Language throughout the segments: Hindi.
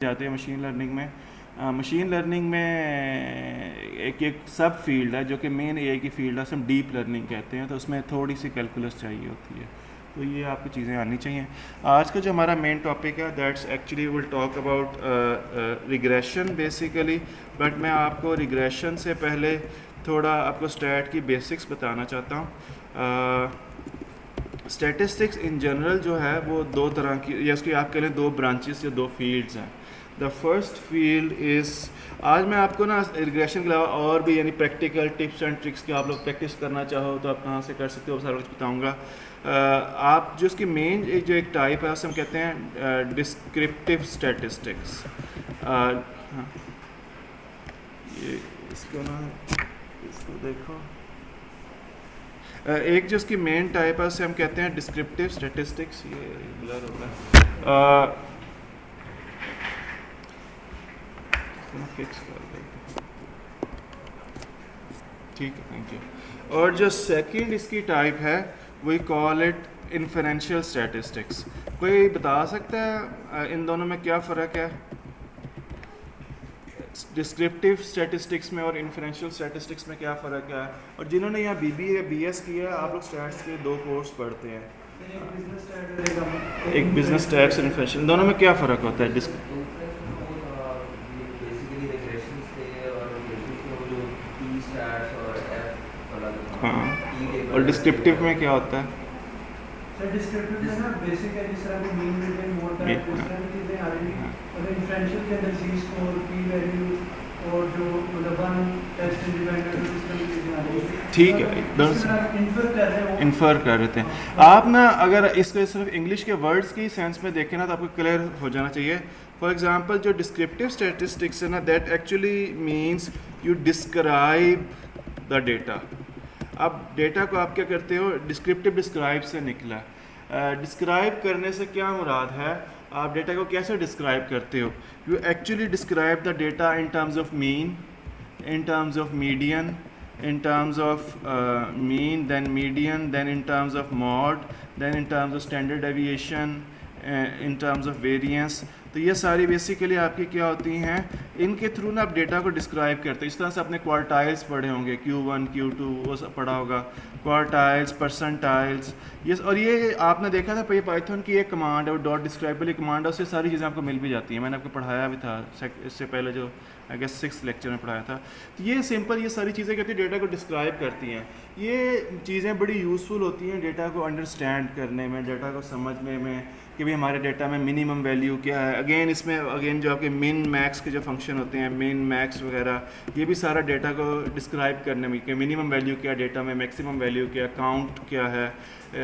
जाते हैं मशीन लर्निंग में। मशीन लर्निंग में एक सब फील्ड है जो कि मेन एआई की फील्ड है, उसे हम डीप लर्निंग कहते हैं। तो उसमें थोड़ी सी कैलकुलस चाहिए होती है, तो ये आपको चीज़ें आनी चाहिए। आज का जो हमारा मेन टॉपिक है that's actually will talk about regression basically. But मैं आपको रिग्रेशन से पहले थोड़ा आपको स्टैट की बेसिक्स बताना चाहता हूँ। स्टैटिस्टिक्स इन जनरल जो है वो दो तरह की, या उसकी आप कह लें दो ब्रांचेस या दो फील्ड्स हैं। द फर्स्ट फील्ड इज़, आज मैं आपको ना रिग्रेशन के अलावा और भी यानी प्रैक्टिकल टिप्स एंड ट्रिक्स की आप लोग प्रैक्टिस करना चाहो तो आप कहाँ से कर सकते हो सारा कुछ बताऊँगा। आप जो इसकी मेन जो एक टाइप है उसे हम कहते हैं डिस्क्रिप्टिव स्टैटिस्टिक्स। ये इसको ना इसको देखो, एक जो इसकी मेन टाइप है उसे हम कहते हैं डिस्क्रिप्टिव स्टैटिस्टिक्स। ये ब्लर हो रहा है, फिक्स कर देते, ठीक है, थैंक यू। और जो सेकंड इसकी टाइप है we call it inferential statistics. कोई बता सकता है इन दोनों में क्या फ़र्क है, डिस्क्रिप्टिव स्टैटिस्टिक्स में और इन्फरेंशियल स्टैटिस्टिक्स में क्या फ़र्क है? और जिन्होंने यहाँ बीबीए बीएस किया है, आप लोग स्टैट्स के दो कोर्स पढ़ते हैं, एक बिजनेस स्टैट्स और इन्फरेंशियल, दोनों में क्या फ़र्क होता है? हाँ, और डिस्क्रिप्टिव में क्या होता है? सर डिस्क्रिप्टिव में ना बेसिक है, जिस तरह की मीन मीडियन मोड टाइप उस तरह की चीज़ें आ रही हैं। और डिफरेंशियल के अंदर सी स्कोर, पी वैल्यू और जो मतलब वन टेस्ट इंडिपेंडेंट इस तरह की चीज़ें आ रही हैं। ठीक है, इन्फर कर रहे थे आप ना। अगर इसको सिर्फ इंग्लिश के वर्ड्स की सेंस में देखें ना तो आपको क्लियर हो जाना चाहिए। फॉर एग्जांपल जो डिस्क्रिप्टिव स्टैटिस्टिक्स है ना, that actually means you describe the data. अब डेटा को आप क्या करते हो, डिस्क्रिप्टिव डिस्क्राइब से निकला। डिस्क्राइब करने से क्या मुराद है, आप डेटा को कैसे डिस्क्राइब करते हो? You actually describe the data in terms of mean, in terms of median, in terms of mean, then median, then in terms of mode, then in terms of standard deviation, in terms of variance। तो ये सारी बेसिकली आपकी क्या होती हैं, इनके थ्रू ना आप डेटा को डिस्क्राइब करते हैं। इस तरह से आपने क्वार्टाइल्स पढ़े होंगे, Q1 Q2 वो सब पढ़ा होगा, क्वार्टाइल्स, परसेंटाइल्स, ये। और ये आपने देखा था ये पाइथन की एक कमांड है, वो डॉट डिस्क्राइब वाली कमांड है, उससे सारी चीज़ें आपको मिल भी जाती हैं। मैंने आपको पढ़ाया भी था इससे पहले, जो आई गेस 6th लेक्चर में पढ़ाया था। तो ये सिंपल ये सारी चीज़ें कहती हैं, डेटा को डिस्क्राइब करती हैं। ये चीज़ें बड़ी यूज़फुल होती हैं डेटा को अंडरस्टैंड करने में, डेटा को समझने में कि भाई हमारे डेटा में मिनिमम वैल्यू क्या है। अगेन इसमें जो आपके मिन मैक्स के जो फंक्शन होते हैं, मिन मैक्स वगैरह, ये भी सारा डेटा को डिस्क्राइब करने में कि मिनिमम वैल्यू क्या डेटा में, मैक्सिमम वैल्यू क्या, काउंट क्या है,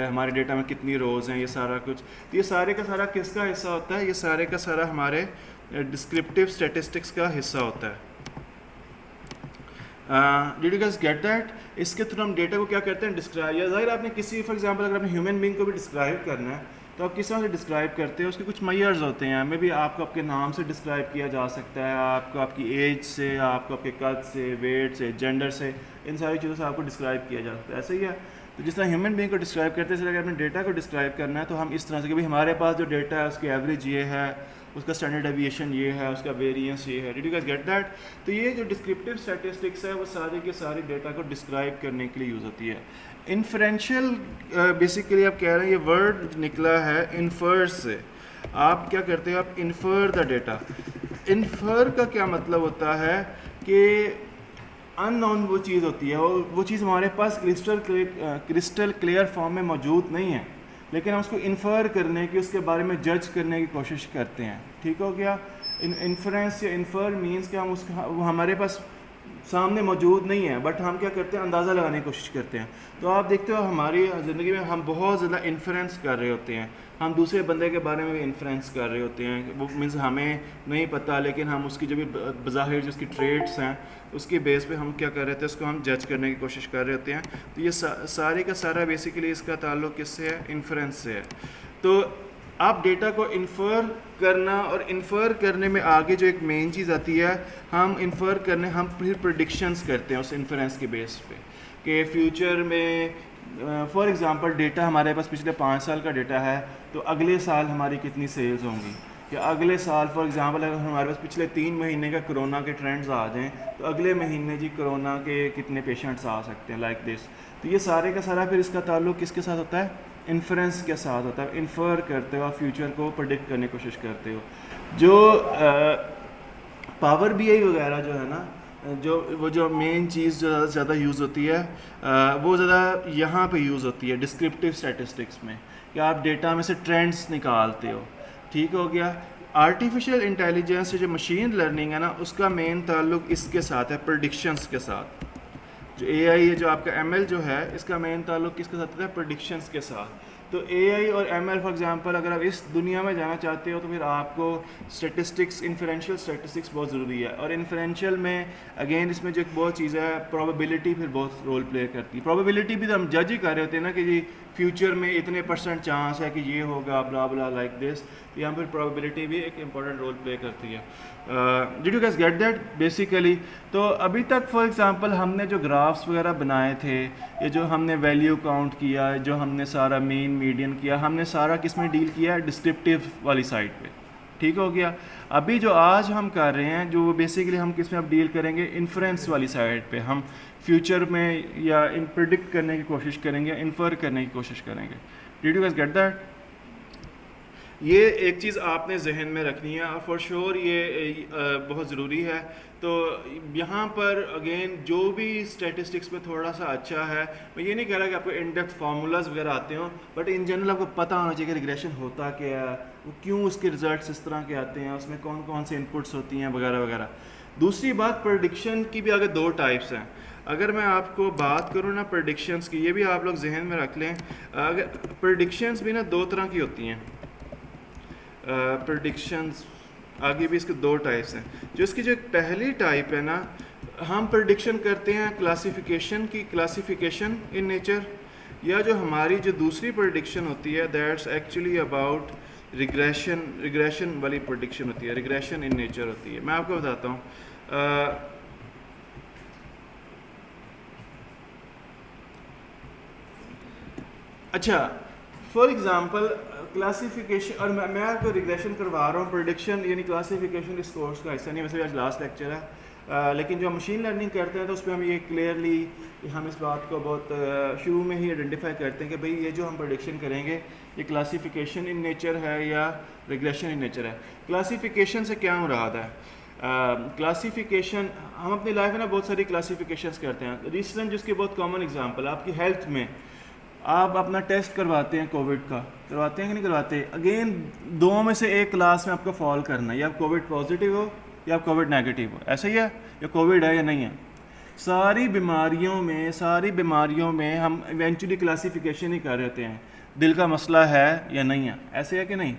हमारे डेटा में कितनी रोज़ हैं, ये सारा कुछ। तो ये सारे का सारा किसका हिस्सा होता है? ये सारे का सारा हमारे डिस्क्रिप्टिव स्टैटिस्टिक्स का हिस्सा होता है। Did you guys get that? इसके थ्रू हम डेटा को क्या करते हैं, डिस्क्राइब। या ज़ाहिर आपने किसी, फॉर एग्जांपल अगर आपने ह्यूमन बीइंग को भी डिस्क्राइब करना है तो आप किस तरह से डिस्क्राइब करते हो? उसके कुछ मेजर्स होते हैं, मे भी आपको आपके नाम से डिस्क्राइब किया जा सकता है, आपको आपकी एज से, आपको आपके कद से, वेट से, जेंडर से, इन सारी चीज़ों से आपको डिस्क्राइब किया जा सकता है। ऐसे ही है। तो जिस तरह ह्यूमन बीइंग को डिस्क्राइब करते हैं, अगर अपने डेटा को डिस्क्राइब करना है तो हम इस तरह से कि भाई हमारे पास जो डेटा है उसकी एवरेज ये है, उसका स्टैंडर्ड डेविएशन ये है, उसका वेरिएंस ये है। Did you guys get that? तो ये जो डिस्क्रिप्टिव स्टैटिस्टिक्स है वो सारी के सारी डेटा को डिस्क्राइब करने के लिए यूज़ होती है। इन्फरेंशियल बेसिकली आप कह रहे हैं, ये वर्ड निकला है इन्फर से। आप क्या करते हो, आप इन्फर द डेटा। इन्फर का क्या मतलब होता है कि अननोन वो चीज़ होती है, वो चीज़ हमारे पास क्रिस्टल क्लियर फॉर्म में मौजूद नहीं है, लेकिन हम उसको इन्फर करने की, उसके बारे में जज करने की कोशिश करते हैं। ठीक हो गया? इन्फरेंस या इन्फर मीन्स कि हम उसका, वो हमारे पास सामने मौजूद नहीं है, बट हम क्या करते हैं, अंदाज़ा लगाने की कोशिश करते हैं। तो आप देखते हो हमारी ज़िंदगी में हम बहुत ज़्यादा इन्फ्लुएंस कर रहे होते हैं, हम दूसरे बंदे के बारे में भी इन्फ्लुएंस कर रहे होते हैं। वो मीन्स हमें नहीं पता, लेकिन हम उसकी जो भी बज़ाहिर जो उसकी ट्रेड्स हैं उसके बेस पे हम क्या कर रहे थे, उसको हम जज करने की कोशिश कर रहे होते हैं। तो ये सारे का सारा बेसिकली इसका ताल्लुक़ किससे है? इन्फ्लुएंस से है। तो आप डेटा को इन्फर करना, और इन्फर करने में आगे जो एक मेन चीज़ आती है, हम इन्फर करने, हम फिर प्रेडिक्शंस करते हैं उस इन्फ्रेंस के बेस पे कि फ्यूचर में फॉर एग्जांपल डेटा हमारे पास पिछले 5 साल का डेटा है, तो अगले साल हमारी कितनी सेल्स होंगी। कि अगले साल फॉर एग्जांपल अगर हमारे पास पिछले 3 महीने का कोरोना के ट्रेंड्स आ जाएं तो अगले महीने जी कोरोना के कितने पेशेंट्स आ सकते हैं लाइक दिस। तो ये सारे का सारा फिर इसका ताल्लुक किसके साथ होता है, इन्फ्रेंस के साथ होता है। इन्फर करते हो आप फ्यूचर को प्रेडिक्ट करने की कोशिश करते हो। जो पावर बीआई वगैरह जो है ना, जो मेन चीज़ जो ज़्यादा यूज़ होती है वो ज़्यादा यहाँ पे यूज़ होती है डिस्क्रिप्टिव स्टैटिस्टिक्स में, कि आप डेटा में से ट्रेंड्स निकालते हो। ठीक हो गया। आर्टिफिशियल इंटेलिजेंस से जो मशीन लर्निंग है ना, उसका मेन ताल्लुक इसके साथ है, प्रेडिक्शंस के साथ। जो एआई है, जो आपका एमएल जो है, इसका मेन ताल्लुक किसके साथ है, प्रेडिक्शंस के साथ। तो एआई और एमएल फॉर एग्जांपल अगर आप इस दुनिया में जाना चाहते हो तो फिर आपको स्टैटिस्टिक्स, इन्फरेंशियल स्टैटिस्टिक्स बहुत ज़रूरी है। और इन्फरेंशियल में अगेन इसमें जो एक बहुत चीज़ है, प्रोबेबिलिटी फिर बहुत रोल प्ले करती है। प्रोबेबिलिटी भी तो हम जज ही कर रहे होते हैं ना कि जी फ्यूचर में इतने % चांस है कि ये होगा, ब्ला ब्ला लाइक दिस। तो यहाँ पर प्रोबेबिलिटी भी एक इंपॉर्टेंट रोल प्ले करती है। Did you guys get that basically? तो अभी तक फॉर एग्जांपल हमने जो ग्राफ्स वगैरह बनाए थे, ये जो हमने वैल्यू काउंट किया, जो हमने सारा मीन मीडियन किया, हमने सारा किस में डील किया, डिस्क्रिप्टिव वाली साइड पे। ठीक हो गया। अभी जो आज हम कर रहे हैं, जो बेसिकली हम किस में अब डील करेंगे, इन्फ्रेंस वाली साइड पे। हम फ्यूचर में या प्रिडिक्ट करने की कोशिश करेंगे, इन्फर करने की कोशिश करेंगे। Did you guys get that? ये एक चीज़ आपने जहन में रखनी है और फॉर श्योर ये बहुत ज़रूरी है। तो यहाँ पर अगेन जो भी स्टैटिस्टिक्स में थोड़ा सा अच्छा है, मैं ये नहीं कह रहा कि आपको इन डेप्थ फार्मूलाज वगैरह आते हो, बट इन जनरल आपको पता होना चाहिए कि रिग्रेशन होता क्या है, वो क्यों उसके रिजल्ट्स इस तरह के आते हैं, उसमें कौन कौन से इनपुट्स होती हैं वगैरह वगैरह। दूसरी बात, प्रेडिक्शन की भी अगर 2 टाइप्स हैं। अगर मैं आपको बात करूँ ना प्रेडिक्शंस की, ये भी आप लोग जहन में रख लें। अगर प्रेडिक्शंस भी ना 2 तरह की होती हैं। प्रेडिक्शंस आगे भी इसके 2 टाइप्स हैं। जो इसकी जो पहली टाइप है ना, हम प्रेडिक्शन करते हैं क्लासिफिकेशन की, क्लासिफिकेशन इन नेचर, या जो हमारी जो दूसरी प्रेडिक्शन होती है दैट्स एक्चुअली अबाउट रिग्रेशन वाली प्रेडिक्शन होती है, रिग्रेशन इन नेचर होती है। मैं आपको बताता हूँ। अच्छा, फॉर एग्जांपल क्लासिफिकेशन, और मैं आपको रिग्रेशन करवा रहा हूँ, प्रेडिक्शन यानी क्लासिफिकेशन इस कोर्स का हिस्सा नहीं, वैसे आज लास्ट लेक्चर है। लेकिन जो मशीन लर्निंग करते हैं तो उसमें हम ये क्लियरली हम इस बात को बहुत शुरू में ही आइडेंटिफाई करते हैं कि भाई ये जो हम प्रेडिक्शन करेंगे ये क्लासिफिकेशन इन नेचर है या रिग्रेशन इन नेचर है। क्लासिफिकेशन से क्या मुराद है? क्लासिफिकेशन, हम अपनी लाइफ में ना बहुत सारी क्लासिफिकेशंस करते हैं। रिसेंट जिसकी बहुत कॉमन एग्जांपल, आपकी हेल्थ में आप अपना टेस्ट करवाते हैं, कोविड का करवाते हैं कि नहीं करवाते? अगेन 2 में से एक क्लास में आपको फॉल करना है, या आप कोविड पॉजिटिव हो या आप कोविड नेगेटिव हो, ऐसा ही है, या कोविड है या नहीं है। सारी बीमारियों में हम इवेंचुअली क्लासिफिकेशन ही कर रहे होते हैं, दिल का मसला है या नहीं है, ऐसे है कि नहीं।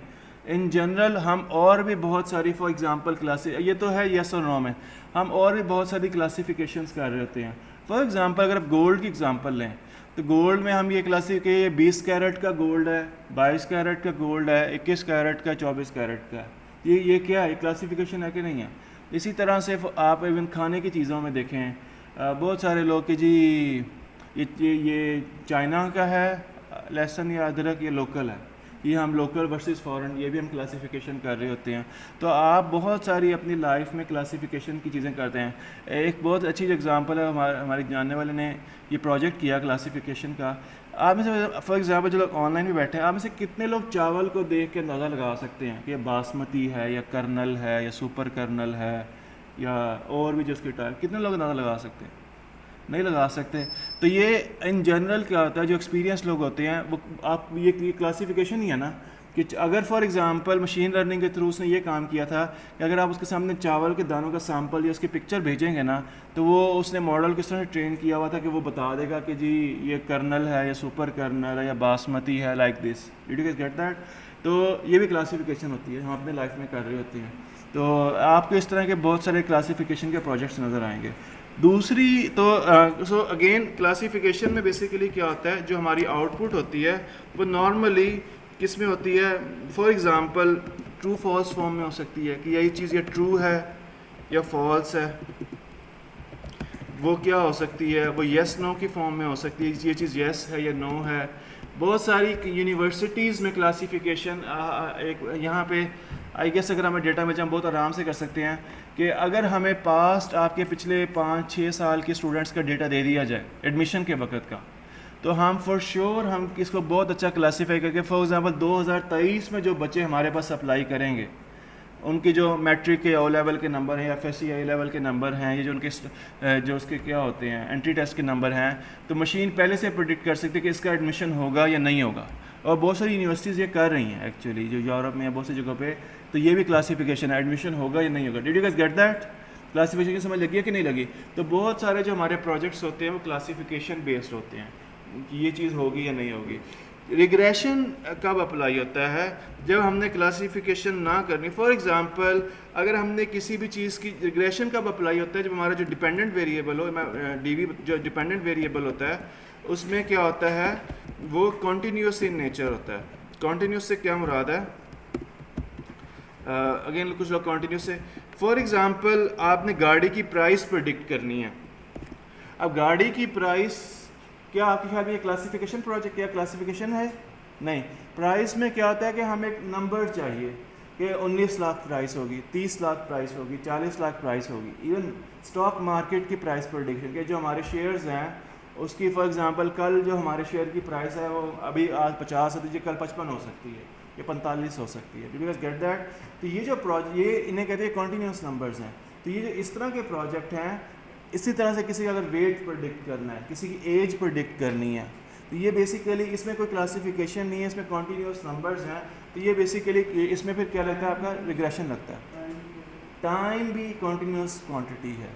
इन जनरल हम और भी बहुत सारी, फॉर एग्जांपल ये तो है येस और नो में, हम और भी बहुत सारी क्लासिफिकेशंस कर रहे होते हैं। फॉर एग्जांपल अगर आप गोल्ड की एग्जांपल लें तो गोल्ड में हम ये क्लासिफिकेशन 20 कैरेट का गोल्ड है, 22 कैरेट का गोल्ड है, 21 कैरेट का, 24 कैरेट का। ये क्या है, क्लासिफिकेशन है कि नहीं है? इसी तरह से आप इवन खाने की चीज़ों में देखें, बहुत सारे लोग कि जी ये चाइना का है लहसुन या अदरक, ये लोकल है, ये हम लोकल वर्सेस फॉरेन, ये भी हम क्लासिफिकेशन कर रहे होते हैं। तो आप बहुत सारी अपनी लाइफ में क्लासिफिकेशन की चीज़ें करते हैं। एक बहुत अच्छी एग्जांपल है, हमारी जानने वाले ने ये प्रोजेक्ट किया क्लासिफिकेशन का। आप में से फॉर एग्जांपल जो लोग ऑनलाइन भी बैठे हैं, आप में से कितने लोग चावल को देख के अंदाज़ा लगा सकते हैं कि ये बासमती है या कर्नल है या सुपर कर्नल है या और भी जो उसके टाइप, कितने लोग अंदाज़ा लगा सकते हैं? नहीं लगा सकते। तो ये इन जनरल क्या होता है, जो एक्सपीरियंस लोग होते हैं वो, आप ये क्लासिफिकेशन ही है ना, कि अगर फॉर एग्जांपल मशीन लर्निंग के थ्रू उसने ये काम किया था कि अगर आप उसके सामने चावल के दानों का सैंपल या उसकी पिक्चर भेजेंगे ना, तो वो उसने मॉडल किस तरह से ट्रेन किया हुआ था कि वो बता देगा कि जी ये कर्नल है या सुपर कर्नल है या बासमती है, like this. Did you guys get that? तो ये भी क्लासिफिकेशन होती है, हम अपने लाइफ में कर रहे होते हैं। तो आपको इस तरह के बहुत सारे क्लासिफिकेशन के प्रोजेक्ट्स नज़र आएंगे। दूसरी तो सो अगेन क्लासिफिकेशन में बेसिकली क्या होता है, जो हमारी आउटपुट होती है वो नॉर्मली किस में होती है, for example true false form में हो सकती है कि यही चीज़ या ट्रू है या फॉल्स है। वो क्या हो सकती है, वो येस नो की फॉर्म में हो सकती है, ये चीज़ येस है या नो है। बहुत सारी यूनिवर्सिटीज़ में क्लासिफिकेशन एक यहाँ पे आई गेस अगर हमें डेटा मिल जाए हम बहुत आराम से कर सकते हैं कि अगर हमें पास्ट आपके पिछले 5-6 साल के स्टूडेंट्स का डेटा दे दिया जाए एडमिशन के वक्त का, तो हम फॉर श्योर हम इसको बहुत अच्छा क्लासीफाई करके फॉर एग्ज़ाम्पल 2023 में जो बच्चे हमारे पास अप्लाई करेंगे उनकी जो मैट्रिक के ओ लेवल के नंबर हैं या FSC A लेवल के नंबर हैं, ये जो उनके जो उसके क्या होते हैं एंट्री टेस्ट के नंबर हैं, तो मशीन पहले से प्रेडिक्ट कर सकती है कि इसका एडमिशन होगा या नहीं होगा। और बहुत सारी यूनिवर्सिटीज़ ये कर रही हैं एक्चुअली, जो यूरोप में है बहुत सी जगहों पे, तो ये भी क्लासिफिकेशन है एडमिशन होगा या नहीं होगा। Did you guys get that? Classification समझ लगी है कि नहीं लगी? तो बहुत सारे जो हमारे प्रोजेक्ट्स होते हैं वो क्लासिफिकेशन बेस्ड होते हैं कि ये चीज़ होगी या नहीं होगी। रिग्रेशन कब अप्लाई होता है? जब हमने क्लासिफिकेशन ना करनी। फॉर एग्जांपल अगर हमने किसी भी चीज़ की रिग्रेशन कब अप्लाई होता है? जब हमारा जो डिपेंडेंट वेरिएबल हो, DV जो डिपेंडेंट वेरिएबल होता है उसमें क्या होता है, वो कॉन्टीन्यूस इन नेचर होता है। कॉन्टीन्यूस से क्या मुराद है? अगेन कुछ लोग कॉन्टीन्यूस से, फॉर एग्जांपल आपने गाड़ी की प्राइस प्रेडिक्ट करनी है। अब गाड़ी की प्राइस क्या आपके ख्याल में ये क्लासिफिकेशन प्रोजेक्ट क्या क्लासिफिकेशन है? नहीं। प्राइस में क्या होता है कि हमें एक नंबर चाहिए कि 19 लाख प्राइस होगी, 30 लाख प्राइस होगी, 40 लाख प्राइस होगी। इवन स्टॉक मार्केट की प्राइस प्रेडिक्शन के जो हमारे शेयर्स हैं उसकी फॉर एग्जांपल कल जो हमारे शेयर की प्राइस है वो अभी आज 50 है, दीजिए कल 55 हो सकती है या 45 हो सकती है। Do you guys get that? तो ये जो प्रोजेक्ट ये इन्हें कहते हैं कॉन्टीन्यूस नंबर्स हैं। तो ये जो इस तरह के प्रोजेक्ट हैं, इसी तरह से किसी का अगर वेट प्रेडिक्ट करना है, किसी की एज प्रेडिक्ट करनी है, तो ये बेसिकली इसमें कोई क्लासिफिकेशन नहीं है, इसमें कॉन्टीन्यूस नंबर्स हैं। तो ये बेसिकली इसमें फिर क्या लगता है आपका रिग्रेशन लगता है। टाइम भी कॉन्टीन्यूस क्वांटिटी है,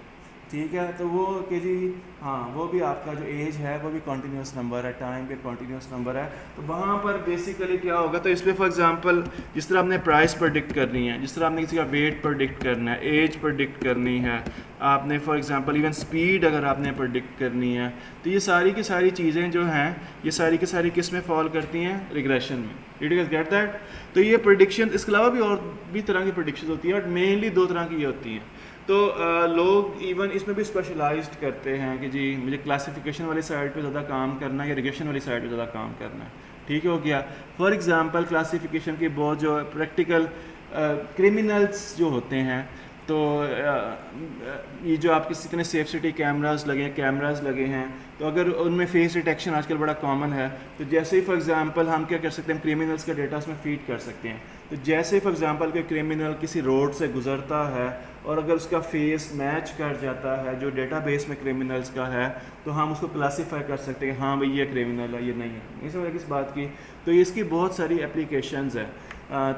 ठीक है। तो वो कि जी हाँ वो भी आपका जो एज है वो भी कॉन्टीन्यूस नंबर है, टाइम भी कॉन्टीन्यूस नंबर है। तो वहाँ पर बेसिकली क्या होगा, तो इसमें फॉर एग्जांपल जिस तरह आपने प्राइस प्रेडिक्ट करनी है, जिस तरह आपने किसी का वेट प्रेडिक्ट करना है, एज प्रेडिक्ट करनी है, आपने फॉर एग्जांपल इवन स्पीड अगर आपने प्रेडिक्ट करनी है, तो ये सारी की सारी चीज़ें जो हैं ये सारी की सारी किस में फॉल करती हैं? रिग्रेशन में। Did you get that? तो ये प्रेडिक्शन, इसके अलावा भी और भी तरह की प्रेडिक्शन होती है, बट मेनली 2 तरह की ये होती हैं। तो लोग इवन इसमें भी स्पेशलाइज्ड करते हैं कि जी मुझे क्लासिफिकेशन वाली साइड पे ज़्यादा काम करना है या रिग्रेशन वाली साइड पे ज़्यादा काम करना है, ठीक हो गया। फॉर एग्जांपल क्लासिफिकेशन के बहुत जो प्रैक्टिकल क्रिमिनल्स जो होते हैं, तो ये जो आप किसी ने सेफ सिटी कैमरास लगे हैं, तो अगर उनमें फेस डिटेक्शन आजकल बड़ा कॉमन है, तो जैसे ही फॉर एग्जांपल हम क्या कर सकते हैं, क्रिमिनल्स का डेटा उसमें फीड कर सकते हैं। तो जैसे फॉर एग्जांपल कोई क्रिमिनल किसी रोड से गुजरता है और अगर उसका फेस मैच कर जाता है जो डेटाबेस में क्रिमिनल्स का है, तो हम उसको क्लासीफाई कर सकते हैं हाँ भाई ये क्रिमिनल है, ये नहीं है। नहीं समझ किस बात की? तो इसकी बहुत सारी एप्लीकेशंस है।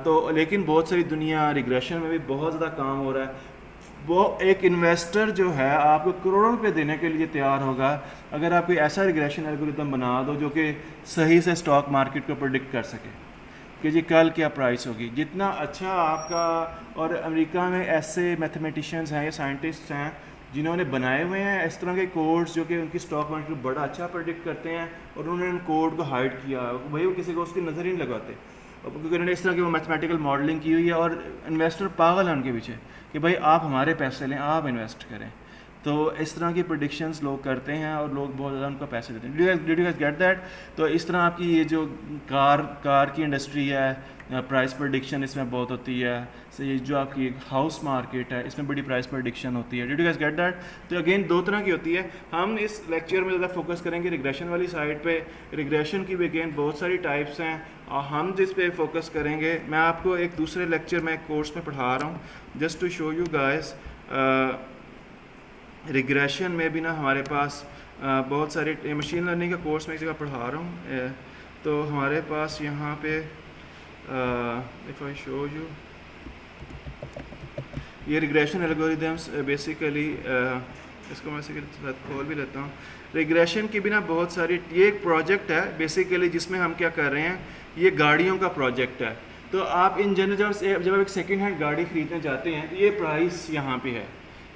तो लेकिन बहुत सारी दुनिया रिग्रेशन में भी बहुत ज़्यादा काम हो रहा है। वो एक इन्वेस्टर जो है आपको करोड़ों रुपए देने के लिए तैयार होगा अगर आप कोई ऐसा रिग्रेशन एल्गोरिथम बना दो जो कि सही से स्टॉक मार्केट को प्रेडिक्ट कर सके कि जी कल क्या प्राइस होगी। जितना अच्छा आपका, और अमेरिका में ऐसे मैथमेटिशियंस हैं या साइंटिस्ट हैं जिन्होंने बनाए हुए हैं इस तरह के कोड्स जो कि उनकी स्टॉक मार्केट को बड़ा अच्छा प्रेडिक्ट करते हैं, और उन्होंने उन कोड को हाइड किया, भाई वो किसी को उसकी नज़र ही नहीं लगाते, क्योंकि उन्होंने इस तरह की वो मैथमेटिकल मॉडलिंग की हुई है, और इन्वेस्टर पागल हैं उनके पीछे कि भाई आप हमारे पैसे लें, आप इन्वेस्ट करें। तो इस तरह की प्रेडिक्शंस लोग करते हैं और लोग बहुत ज़्यादा उनको पैसे देते हैं। Did you guys get that? तो इस तरह आपकी ये जो कार की इंडस्ट्री है, प्राइस प्रेडिक्शन इसमें बहुत होती है। ये जो आपकी हाउस मार्केट है इसमें बड़ी प्राइस प्रेडिक्शन होती है। Did you guys get that? तो अगेन 2 तरह की होती है। हम इस लेक्चर में ज़्यादा फोकस करेंगे रिग्रेशन वाली साइड पे। रिग्रेशन की भी अगेन बहुत सारी टाइप्स हैं और हम जिस पे फोकस करेंगे, मैं आपको एक दूसरे लेक्चर में कोर्स में पढ़ा रहा हूँ just to show you guys. Regression में भी ना हमारे पास बहुत सारे मशीन लर्निंग का कोर्स में एक जगह पढ़ा रहा हूँ। तो हमारे पास यहाँ पे इफ़ आई शो यू ये रिग्रेशन एल्गोरिथम्स बेसिकली, इसको मैं साथ खोल भी लेता हूँ। रिग्रेशन की भी ना बहुत सारी, ये एक प्रोजेक्ट है बेसिकली जिसमें हम क्या कर रहे हैं, ये गाड़ियों का प्रोजेक्ट है। तो आप इन जनरल जब आप एक सेकेंड हैंड गाड़ी ख़रीदने जाते हैं तो ये प्राइस यहाँ पे है,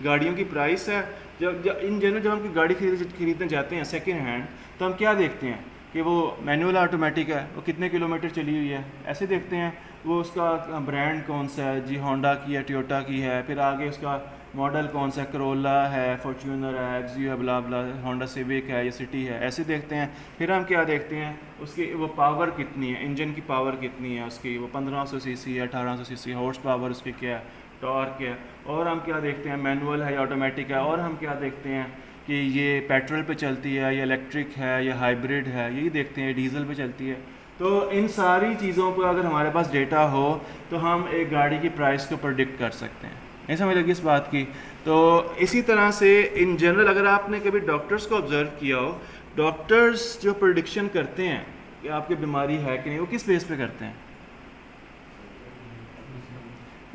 गाड़ियों की प्राइस है। जब इन जनरल जब हम गाड़ी खरीदने जाते हैं सेकेंड हैंड, तो हम क्या देखते हैं, कि वो मैनुअल ऑटोमेटिक है, वो कितने किलोमीटर चली हुई है, ऐसे देखते हैं। वो उसका ब्रांड कौन सा है जी, होंडा की है, टोयोटा की है, फिर आगे उसका मॉडल कौन सा है, करोला है, फॉर्च्यूनर है, एक्सियो है, ब्ला ब्ला, होंडा सिविक है या सिटी है, ऐसे देखते हैं। फिर हम क्या देखते हैं, उसकी वो पावर कितनी है, इंजन की पावर कितनी है उसकी, वो 1500 सीसी है, 1800 सीसी, हॉर्स पावर उसकी क्या है, टॉर्क है। और हम क्या देखते हैं, मैनुअल है या ऑटोमेटिक है। और हम क्या देखते हैं कि ये पेट्रोल पे चलती है या इलेक्ट्रिक है या हाइब्रिड है, यही देखते हैं, डीजल पे चलती है। तो इन सारी चीज़ों पर अगर हमारे पास डेटा हो तो हम एक गाड़ी की प्राइस को प्रेडिक्ट कर सकते हैं। नहीं समझ लगी इस बात की? तो इसी तरह से इन जनरल अगर आपने कभी डॉक्टर्स को ऑब्जर्व किया हो, डॉक्टर्स जो प्रेडिक्शन करते हैं कि आपकी बीमारी है कि नहीं, वो किस बेस पे करते हैं?